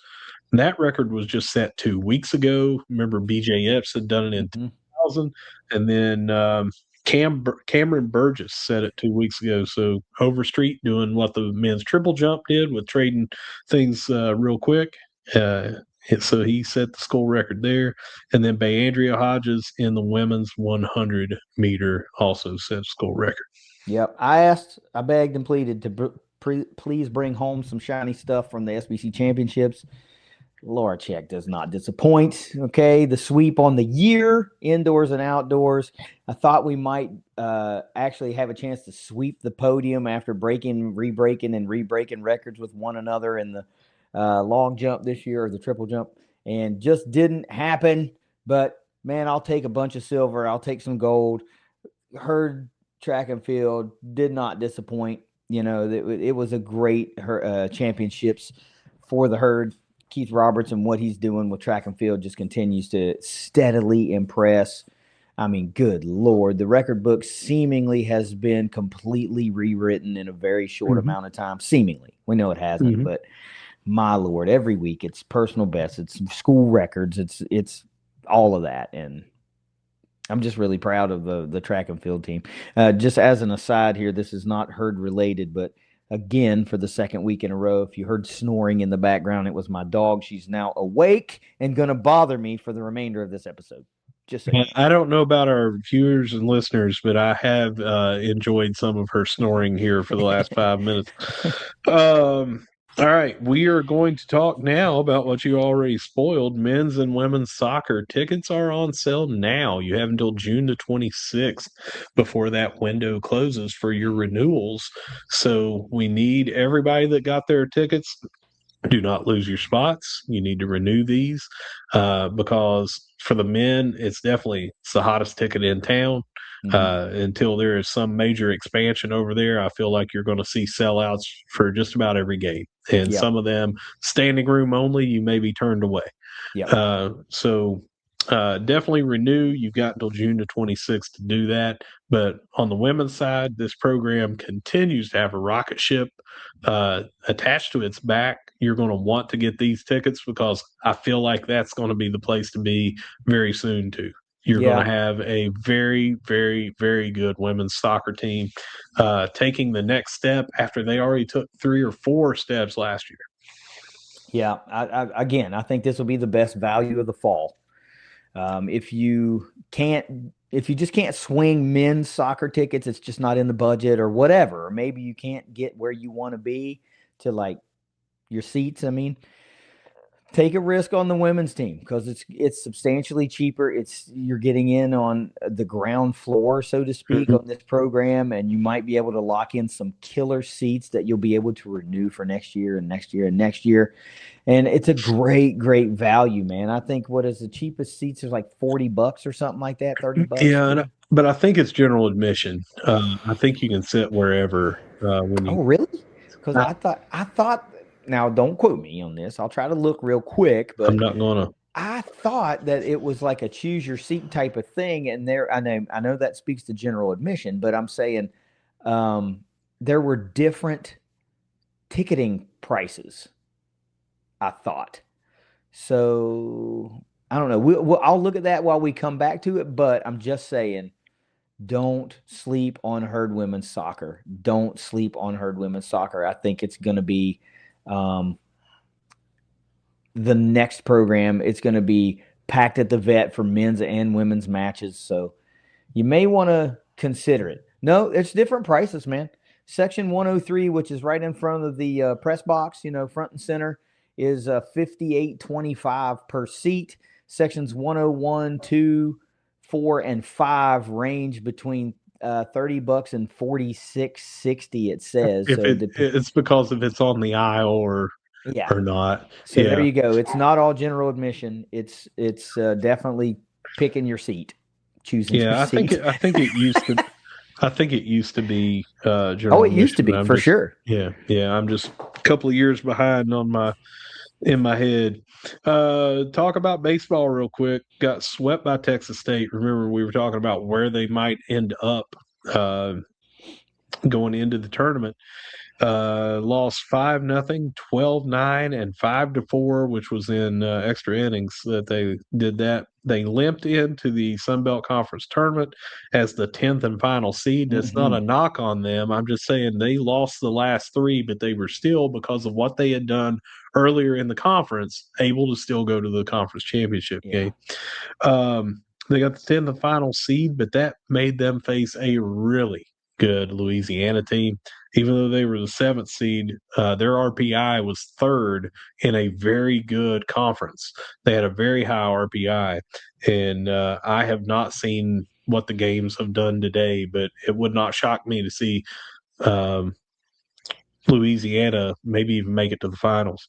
And that record was just set 2 weeks ago. Remember, BJ Epps had done it in 2000. And then Cameron Burgess said it 2 weeks ago. So Overstreet doing what the men's triple jump did with trading things real quick. So he set the school record there. And then Bayandria Hodges in the women's 100 meter also set school record. Yep. I begged and pleaded to please bring home some shiny stuff from the SBC championships. Laura Check does not disappoint. Okay. The sweep on the year, indoors and outdoors. I thought we might actually have a chance to sweep the podium after re-breaking records with one another in the long jump this year, or the triple jump, and just didn't happen. But man, I'll take a bunch of silver. I'll take some gold. Herd track and field did not disappoint. It was a great championships for the herd. Keith Roberts and what he's doing with track and field just continues to steadily impress. I mean, good Lord, the record book seemingly has been completely rewritten in a very short amount of time. Seemingly. We know it hasn't, but my Lord, every week it's personal best, it's school records, it's all of that. And I'm just really proud of the track and field team. Just as an aside here, this is not herd related, but again, for the second week in a row, if you heard snoring in the background, it was my dog. She's now awake and going to bother me for the remainder of this episode. Just saying. I don't know about our viewers and listeners, but I have enjoyed some of her snoring here for the last 5 minutes. All right, we are going to talk now about what you already spoiled. Men's and women's soccer tickets are on sale now. You have until June the 26th before that window closes for your renewals. So we need everybody that got their tickets. Do not lose your spots. You need to renew these because for the men, it's the hottest ticket in town. Until there is some major expansion over there, I feel like you're going to see sellouts for just about every game. And some of them, standing room only, you may be turned away. So definitely renew. You've got until June the 26th to do that. But on the women's side, this program continues to have a rocket ship attached to its back. You're going to want to get these tickets because I feel like that's going to be the place to be very soon too. You're going to have a very, very, very good women's soccer team taking the next step after they already took 3 or 4 steps last year. Yeah, I think this will be the best value of the fall. If you just can't swing men's soccer tickets, it's just not in the budget or whatever. Or maybe you can't get where you want to be to like your seats. I mean, take a risk on the women's team because it's substantially cheaper. You're getting in on the ground floor, so to speak, on this program, and you might be able to lock in some killer seats that you'll be able to renew for next year and next year and next year. And it's a great, great value, man. I think what is the cheapest seats is like $40 or something like that, $30. Yeah, but I think it's general admission. I think you can sit wherever. When you... Oh, really? Because I thought. Now, don't quote me on this. I'll try to look real quick, but I'm not gonna. I thought that it was like a choose your seat type of thing. And I know that speaks to general admission, but I'm saying there were different ticketing prices. I thought. So I don't know. I'll look at that while we come back to it, but I'm just saying, don't sleep on herd women's soccer. Don't sleep on herd women's soccer. I think it's going to be the next program. It's going to be packed at the vet for men's and women's matches. So you may want to consider it. No, it's different prices, man. Section 103, which is right in front of the press box, front and center, is $58.25 per seat. Sections 101, 2, 4, and 5 range between $30 and $46.60. It says. It's because if it's on the aisle or not. So there you go. It's not all general admission. It's definitely picking your seat, choosing. Yeah, your seat. I think it used to. I think it used to be general. Oh, it used to be for sure. Yeah. I'm just a couple of years behind in my head. Talk about baseball real quick. Got swept by Texas State. Remember, we were talking about where they might end up going into the tournament. Lost 5-0, 12-9, and 5-4, which was in extra innings that they did that. They limped into the Sun Belt Conference tournament as the 10th and final seed. That's not a knock on them. I'm just saying they lost the last three, but they were still, because of what they had done earlier in the conference, able to still go to the conference championship game. They got the 10th and final seed, but that made them face a really good Louisiana team. Even though they were the 7th seed, their RPI was 3rd in a very good conference. They had a very high RPI, and I have not seen what the games have done today, but it would not shock me to see Louisiana maybe even make it to the finals.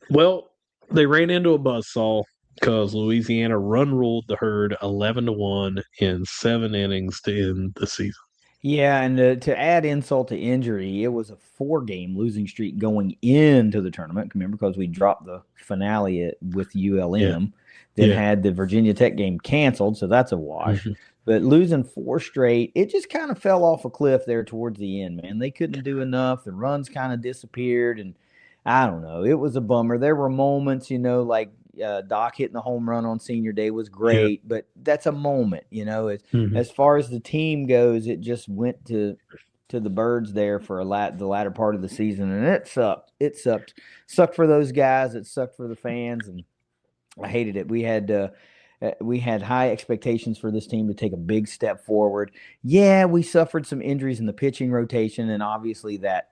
Well, they ran into a buzzsaw because Louisiana run-ruled the Herd 11-1 in 7 innings to end the season. Yeah, and to add insult to injury, it was a 4-game losing streak going into the tournament. Remember, because we dropped the finale with ULM, then had the Virginia Tech game canceled, so that's a wash. But losing 4 straight, it just kind of fell off a cliff there towards the end, man. They couldn't do enough. The runs kind of disappeared, and I don't know. It was a bummer. There were moments, like Doc hitting the home run on senior day was great, but that's a moment, as far as the team goes, it just went to the birds there for the latter part of the season, and it sucked. It sucked for those guys. It sucked for the fans, and I hated it. We had high expectations for this team to take a big step forward. Yeah, we suffered some injuries in the pitching rotation, and obviously that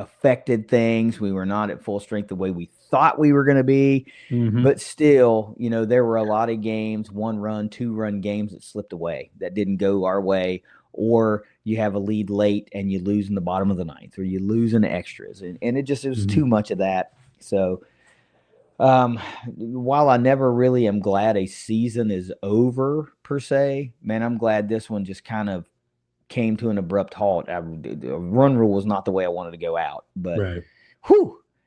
affected things. We were not at full strength the way we thought we were going to be, but still, there were a lot of games, 1-run, 2-run games that slipped away, that didn't go our way, or you have a lead late and you lose in the bottom of the 9th, or you lose in extras, and it was too much of that. So while I never really am glad a season is over per se, man, I'm glad this one just kind of came to an abrupt halt. The run rule was not the way I wanted to go out, but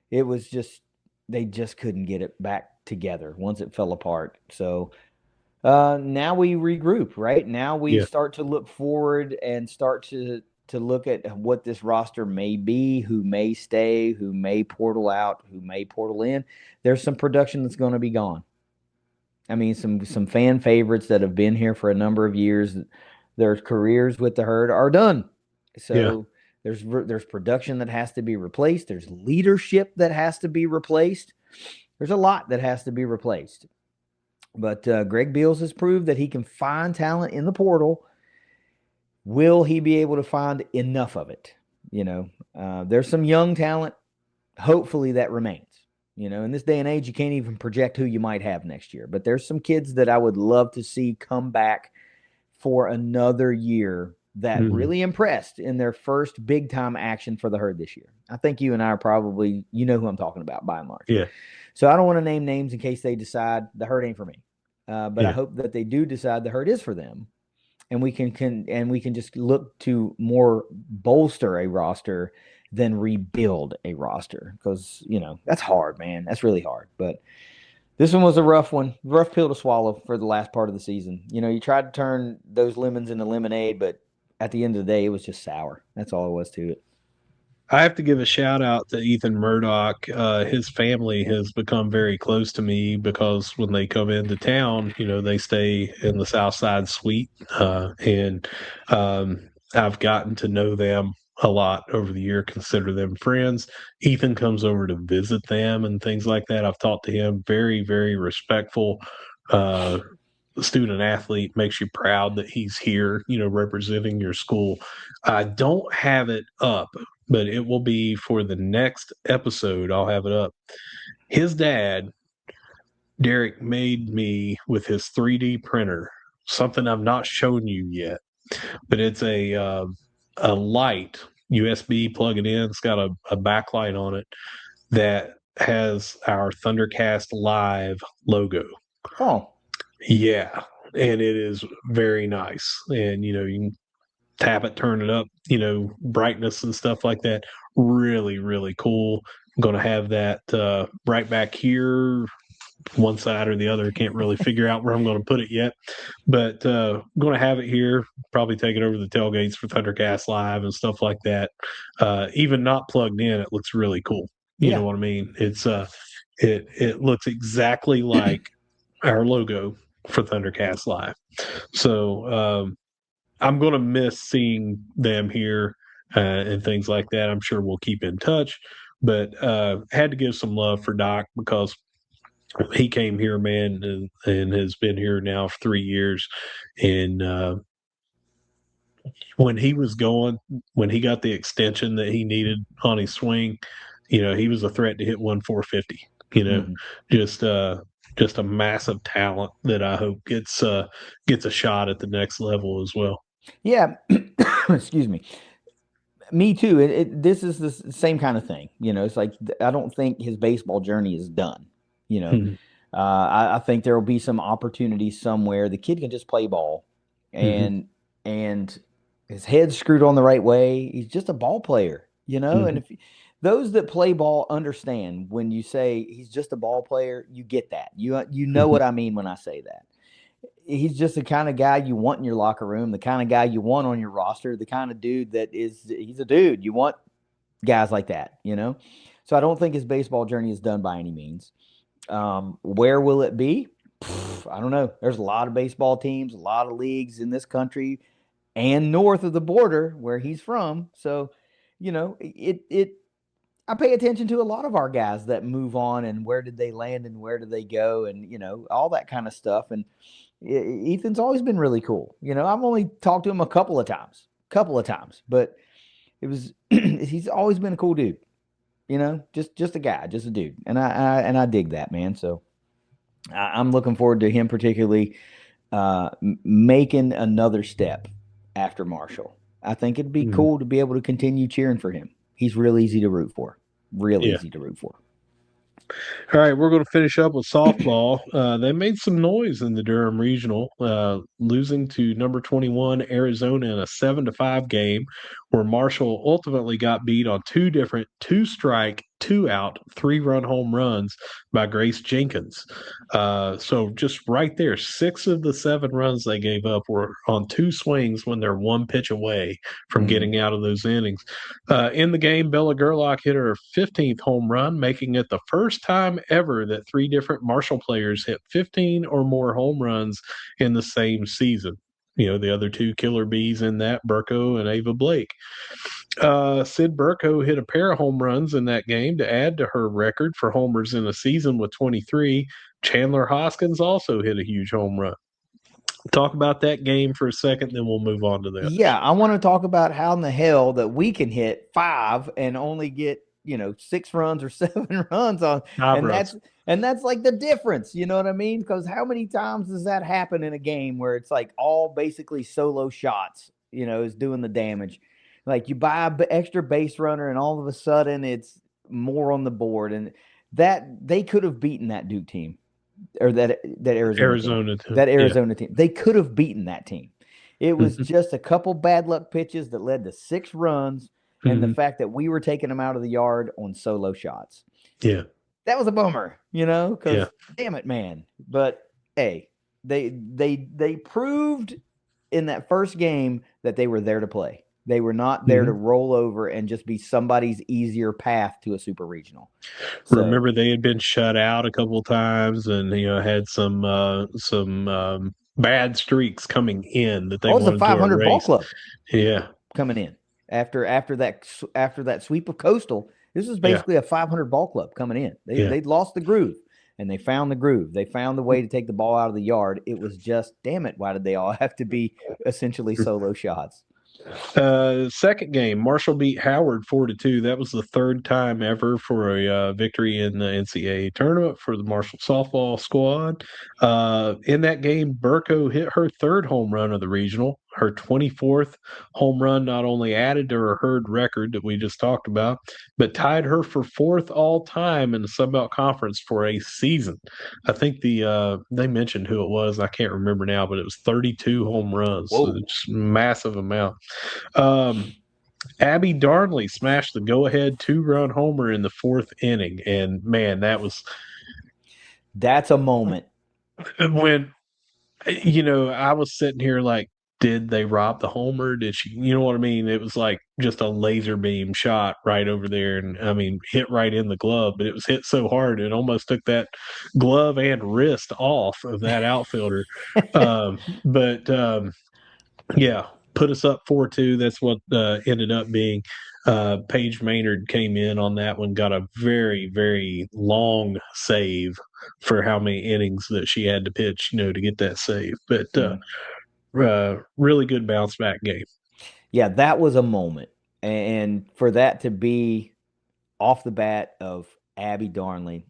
it was just, they just couldn't get it back together once it fell apart. So now we regroup, right? Now we start to look forward and start to look at what this roster may be, who may stay, who may portal out, who may portal in. There's some production that's going to be gone. I mean, some fan favorites that have been here for a number of years, their careers with the Herd are done. So there's production that has to be replaced. There's leadership that has to be replaced. There's a lot that has to be replaced. But Greg Beals has proved that he can find talent in the portal. Will he be able to find enough of it? There's some young talent. Hopefully that remains. In this day and age, you can't even project who you might have next year. But there's some kids that I would love to see come back for another year that really impressed in their first big time action for the Herd this year. I think you and I are probably, who I'm talking about by and large. Yeah. So I don't want to name names in case they decide the Herd ain't for me. But I hope that they do decide the Herd is for them. And we can just look to more bolster a roster than rebuild a roster. Because, that's hard, man. That's really hard. But this one was a rough pill to swallow for the last part of the season. You tried to turn those lemons into lemonade, but at the end of the day, it was just sour. That's all it was to it. I have to give a shout out to Ethan Murdoch. His family has become very close to me because when they come into town, they stay in the South Side Suite. And I've gotten to know them a lot over the year, consider them friends. Ethan comes over to visit them and things like that. I've talked to him, very, very respectful student athlete, makes you proud that he's here, representing your school. I don't have it up, but it will be for the next episode. I'll have it up. His dad, Derek, made me with his 3D printer something I've not shown you yet, but it's a light USB, plug it in. It's got a backlight on it that has our ThunderCast Live logo. Oh, yeah, and it is very nice. And you can tap it, turn it up, brightness and stuff like that. Really, really cool. I'm going to have that right back here one side or the other. Can't really figure out where I'm going to put it yet, but going to have it here. Probably take it over the tailgates for ThunderCast Live and stuff like that. Even not plugged in, it looks really cool. You know what I mean? It's it looks exactly like our logo for ThunderCast Live. So I'm going to miss seeing them here and things like that. I'm sure we'll keep in touch, but had to give some love for Doc because he came here, man, and has been here now for 3 years. And when he was going, when he got the extension that he needed on his swing, he was a threat to hit 450. Just a massive talent that I hope gets a shot at the next level as well. Yeah. Excuse me. Me too. This is the same kind of thing. It's like I don't think his baseball journey is done. I think there will be some opportunities somewhere. The kid can just play ball, and his head's screwed on the right way. He's just a ball player, And if those that play ball understand when you say he's just a ball player, you get that. You know what I mean when I say that. He's just the kind of guy you want in your locker room, the kind of guy you want on your roster, the kind of dude he's a dude. You want guys like that, So I don't think his baseball journey is done by any means. Where will it be? I don't know. There's a lot of baseball teams, a lot of leagues in this country and north of the border where he's from. So, I pay attention to a lot of our guys that move on and where did they land and where did they go and, all that kind of stuff. And Ethan's always been really cool. I've only talked to him a couple of times, but he's always been a cool dude, just a guy, just a dude. And I dig that, man. So I'm looking forward to him particularly making another step after Marshall. I think it'd be cool to be able to continue cheering for him. He's real easy to root for. Easy to root for. All right, we're going to finish up with softball. They made some noise in the Durham Regional, losing to number 21 Arizona in a 7-5 game, where Marshall ultimately got beat on two different 2-strike, 2-out, 3-run home runs by Grace Jenkins. So just right there, 6 of the 7 runs they gave up were on 2 swings when they're 1 pitch away from getting out of those innings. In the game, Bella Gerlach hit her 15th home run, making it the first time ever that 3 different Marshall players hit 15 or more home runs in the same season. The other 2 killer bees in that, Burko and Ava Blake. Sid Burko hit a pair of home runs in that game to add to her record for homers in a season with 23. Chandler Hoskins also hit a huge home run. Talk about that game for a second, then we'll move on to that. Yeah, I want to talk about how in the hell that we can hit 5 and only get 6 runs or 7 runs on, and that's like the difference. You know what I mean? Because how many times does that happen in a game where it's like all basically solo shots? Is doing the damage. Like you buy an extra base runner, and all of a sudden it's more on the board, and that they could have beaten that Duke team. Or that Arizona team. That Arizona team. They could have beaten that team. It was just a couple bad luck pitches that led to 6 runs, and the fact that we were taking them out of the yard on solo shots. Yeah, that was a bummer, because damn it, man. But hey, they proved in that first game that they were there to play. They were not there to roll over and just be somebody's easier path to a super regional. So, remember, they had been shut out a couple of times, and had some bad streaks coming in that they wanted to erase. It was a 500 ball club. Yeah, coming in after that sweep of Coastal. This was basically a 500 ball club coming in. They'd lost the groove, and they found the groove. They found the way to take the ball out of the yard. It was just, damn it, why did they all have to be essentially solo shots? Second game, Marshall beat Howard 4-2. That was the 3rd time ever for a victory in the NCAA tournament for the Marshall softball squad. In that game, Burko hit her 3rd home run of the regional. Her 24th home run not only added to her herd record that we just talked about, but tied her for 4th all time in the Sun-Belt Conference for a season. I think they mentioned who it was. I can't remember now, but it was 32 home runs. Whoa. So it's a massive amount. Abby Darnley smashed the go-ahead 2-run homer in the 4th inning, and man, that was That's a moment. When, I was sitting here like, did they rob the homer? Did she, you know what I mean? It was like just a laser beam shot right over there. And I mean, hit right in the glove, but it was hit so hard it almost took that glove and wrist off of that outfielder. But yeah, put us up 4-2. That's what ended up being. Paige Maynard came in on that one, got a very, very long save for how many innings that she had to pitch, to get that save. But really good bounce back game. Yeah, that was a moment. And for that to be off the bat of Abby Darnley,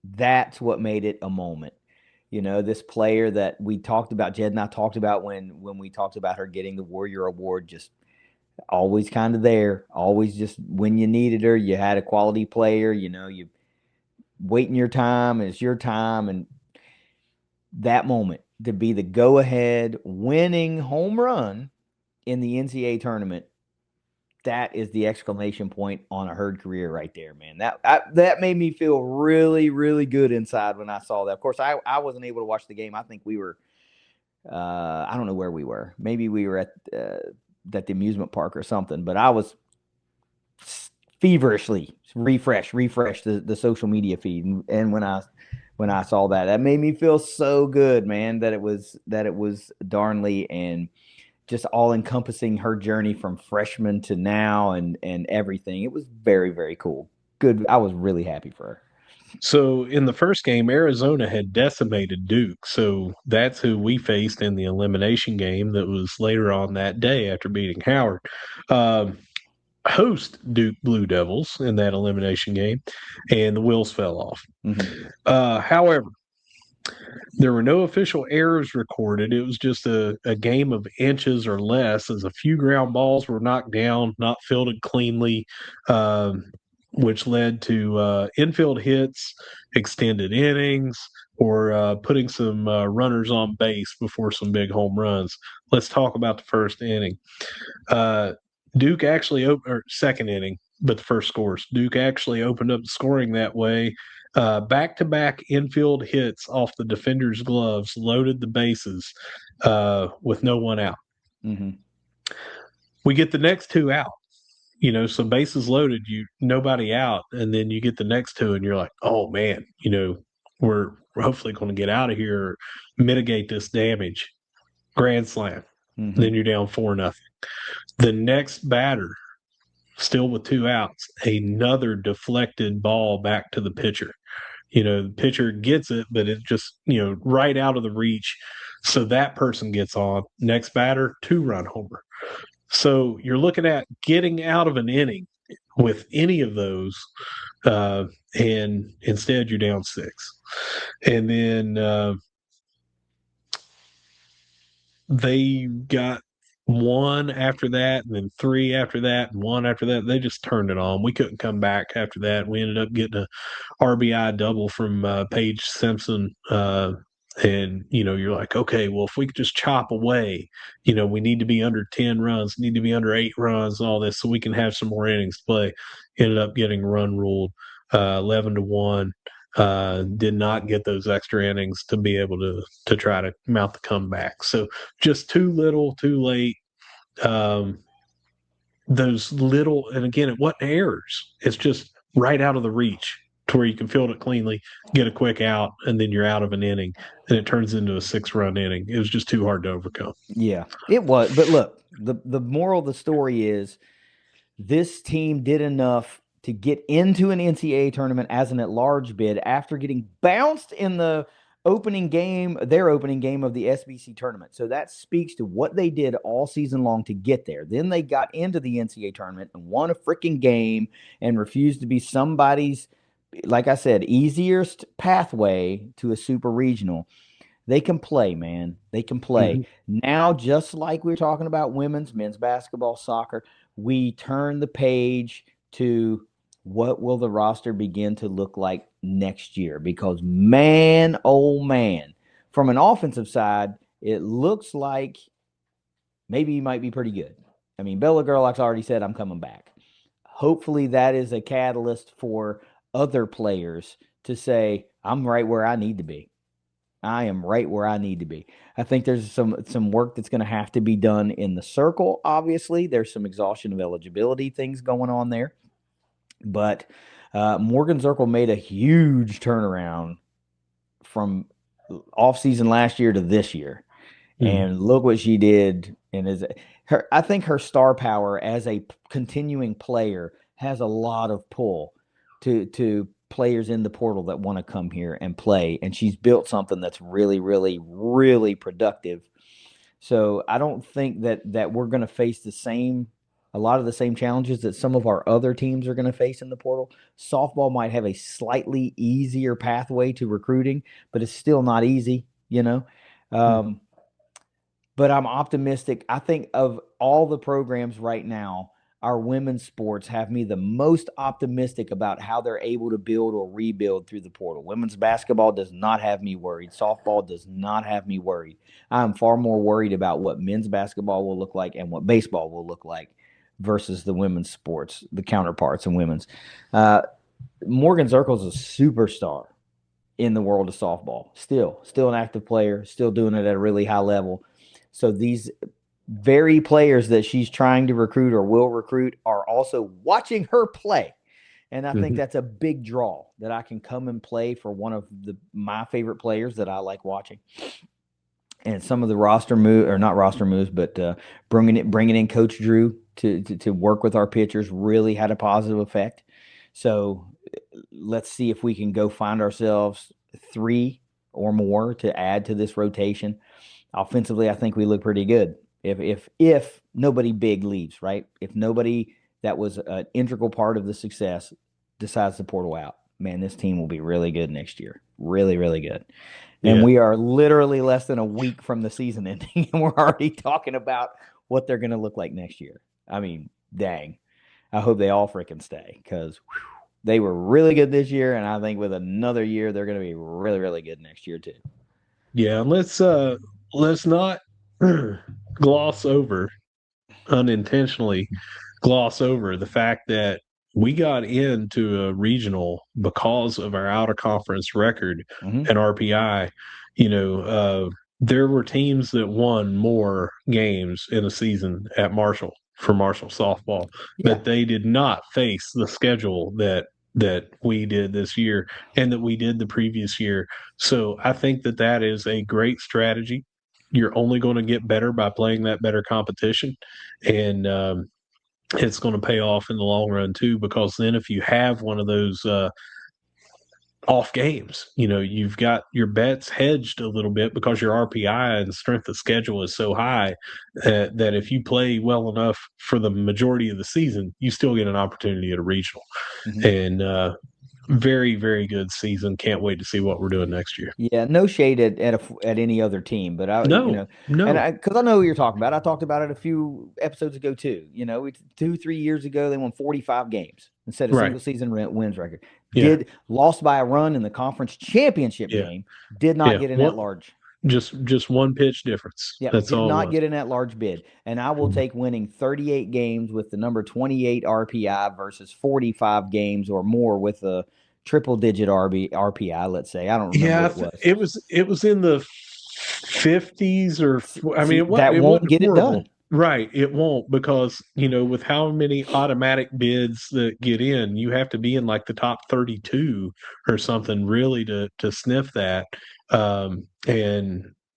that's what made it a moment. This player that we talked about, Jed and I talked about when we talked about her getting the Warrior Award, just always kind of there, always just when you needed her, you had a quality player, you waiting your time, and it's your time. And that moment to be the go ahead winning home run in the NCAA tournament, that is the exclamation point on a Herd career right there, man. That made me feel really, really good inside when I saw that. Of course, I wasn't able to watch the game. I think we were, I don't know where we were. Maybe we were at the amusement park or something. But I was feverishly refresh the social media feed, and when I saw that made me feel so good, man. That it was Darnley, and just all encompassing her journey from freshman to now, and everything. It was very, very cool. Good. I was really happy for her. So in the first game, Arizona had decimated Duke. So that's who we faced in the elimination game that was later on that day after beating Howard. Host Duke Blue Devils in that elimination game, and the wheels fell off. However, there were no official errors recorded. It was just a game of inches or less, as a few ground balls were knocked down, not fielded cleanly, which led to infield hits, extended innings, or putting some runners on base before some big home runs. Let's talk about the first inning. Duke actually or second inning, but the first scores. Duke actually opened up the scoring that way. Back-to-back infield hits off the defender's gloves loaded the bases with no one out. We get the next two out. So bases loaded, nobody out, and then you get the next two, and you're like, oh man, we're hopefully going to get out of here, or mitigate this damage. Grand slam. Then you're down 4-0. The next batter, still with two outs, another deflected ball back to the pitcher. The pitcher gets it, but it's just, right out of the reach. So that person gets on. Next batter, 2-run homer. So you're looking at getting out of an inning with any of those, and instead you're down 6. And then they got 1 after that, and then 3 after that, and 1 after that. They just turned it on. We couldn't come back after that. We ended up getting a RBI double from Paige Simpson. And you're like, okay, well, if we could just chop away, we need to be under 10 runs, need to be under 8 runs, and all this, so we can have some more innings to play. Ended up getting run ruled 11-1. Did not get those extra innings to be able to try to mount the comeback. So just too little, too late. Those little, and again, it wasn't errors. It's just right out of the reach to where you can field it cleanly, get a quick out, and then you're out of an inning, and it turns into a 6-run inning. It was just too hard to overcome. Yeah, it was. But look, the moral of the story is this team did enough to get into an NCAA tournament as an at-large bid after getting bounced in their opening game of the SBC tournament. So that speaks to what they did all season long to get there. Then they got into the NCAA tournament and won a freaking game and refused to be somebody's, like I said, easiest pathway to a super regional. They can play, man. They can play. Now, just like we were talking about men's basketball, soccer, we turn the page to what will the roster begin to look like next year? Because man, oh man, from an offensive side, it looks like maybe he might be pretty good. I mean, Bella Gerlach's already said, I'm coming back. Hopefully that is a catalyst for other players to say, I'm right where I need to be. I am right where I need to be. I think there's some work that's going to have to be done in the circle. Obviously, there's some exhaustion of eligibility things going on there, but Morgan Zirkle made a huge turnaround from off season last year to this year, and look what she did. And I think her star power as a continuing player has a lot of pull to players in the portal that want to come here and play. And she's built something that's really, really, really productive. So I don't think that we're going to face a lot of the same challenges that some of our other teams are going to face in the portal. Softball might have a slightly easier pathway to recruiting, but it's still not easy, you know. But I'm optimistic. I think of all the programs right now, our women's sports have me the most optimistic about how they're able to build or rebuild through the portal. Women's basketball does not have me worried. Softball does not have me worried. I'm far more worried about what men's basketball will look like and what baseball will look like versus the women's sports, the counterparts in women's. Morgan Zirkle is a superstar in the world of softball. Still an active player, still doing it at a really high level. So these very players that she's trying to recruit or will recruit are also watching her play. And I think that's a big draw, that I can come and play for one of my favorite players that I like watching. And some of the roster move, or not roster moves, but bringing in Coach Drew to work with our pitchers really had a positive effect. So let's see if we can go find ourselves 3 or more to add to this rotation. Offensively, I think we look pretty good. If nobody big leaves, right? If nobody that was an integral part of the success decides to portal out, man, this team will be really good next year. Really, really good. And we are literally less than a week from the season ending, and we're already talking about what they're going to look like next year. I mean, dang. I hope they all freaking stay, because they were really good this year, and I think with another year, they're going to be really, really good next year too. Yeah, let's not unintentionally gloss over the fact that we got into a regional because of our out of conference record and RPI. There were teams that won more games in a season at Marshall for Marshall softball, but they did not face the schedule that we did this year and that we did the previous year. So I think that is a great strategy. You're only going to get better by playing that better competition. And it's going to pay off in the long run too, because then if you have one of those off games, you've got your bets hedged a little bit because your RPI and strength of schedule is so high that if you play well enough for the majority of the season, you still get an opportunity at a regional. And very, very good season. Can't wait to see what we're doing next year. Yeah, no shade at any other team, but No. and because I know who you're talking about. I talked about it a few episodes ago too. 2-3 years ago they won 45 games and set a single season wins record. Lost by a run in the conference championship game. Did not get in that large. Just one pitch difference. Yeah, that's did all. Not get in that large bid. And I will take winning 38 games with the number 28 RPI versus 45 games or more with a triple-digit RPI. Let's say, I don't remember what it was. It was in the 50s, or that won't get it done. Right, it won't, because with how many automatic bids that get in, you have to be in like the top 32 or something really to sniff that. And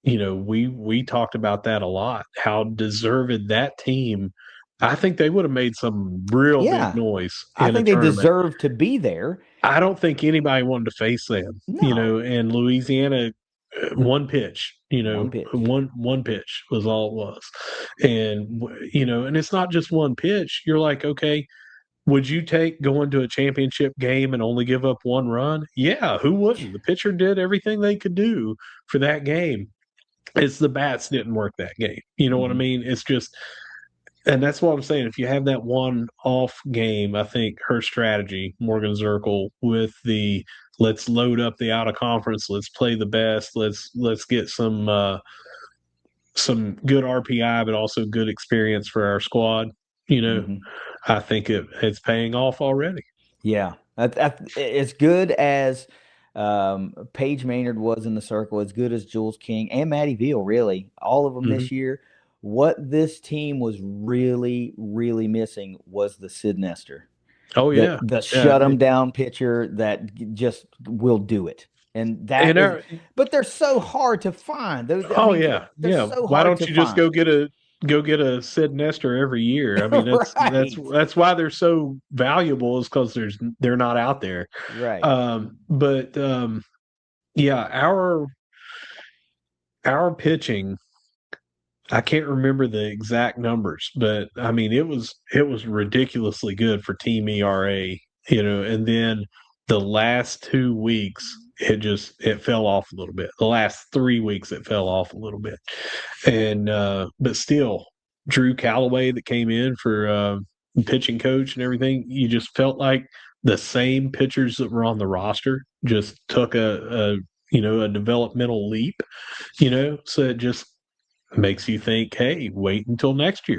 we talked about that a lot, how deserved that team. I think they would have made some real big noise. I think they deserve to be there. I don't think anybody wanted to face them. And Louisiana, one pitch, one pitch was all it was. And, and it's not just one pitch. You're like, okay, would you take going to a championship game and only give up one run? Yeah, who wouldn't? The pitcher did everything they could do for that game. It's the bats didn't work that game. You know what I mean? It's just, and that's what I'm saying. If you have that one off game, I think her strategy, Morgan Zirkle, with the let's load up the out of conference, let's play the best, let's get some good RPI, but also good experience for our squad. I think it's paying off already. Yeah, as good as Paige Maynard was in the circle, as good as Jules King and Maddie Veal, really. All of them this year. What this team was really, really missing was the Sid Nestor. Oh, yeah. The shut them down pitcher that just will do it. And that is, but they're so hard to find. They're so Why hard don't to you just find. go get a Sid Nestor every year? I mean, that's why they're so valuable, is because they're not out there. Right. Yeah, our pitching, I can't remember the exact numbers, but I mean it was ridiculously good for team ERA, and then the last 2 weeks it fell off a little bit. The last 3 weeks it fell off a little bit. And but still, Drew Calloway that came in for pitching coach and everything, you just felt like the same pitchers that were on the roster just took a developmental leap, so it just makes you think, hey, wait until next year.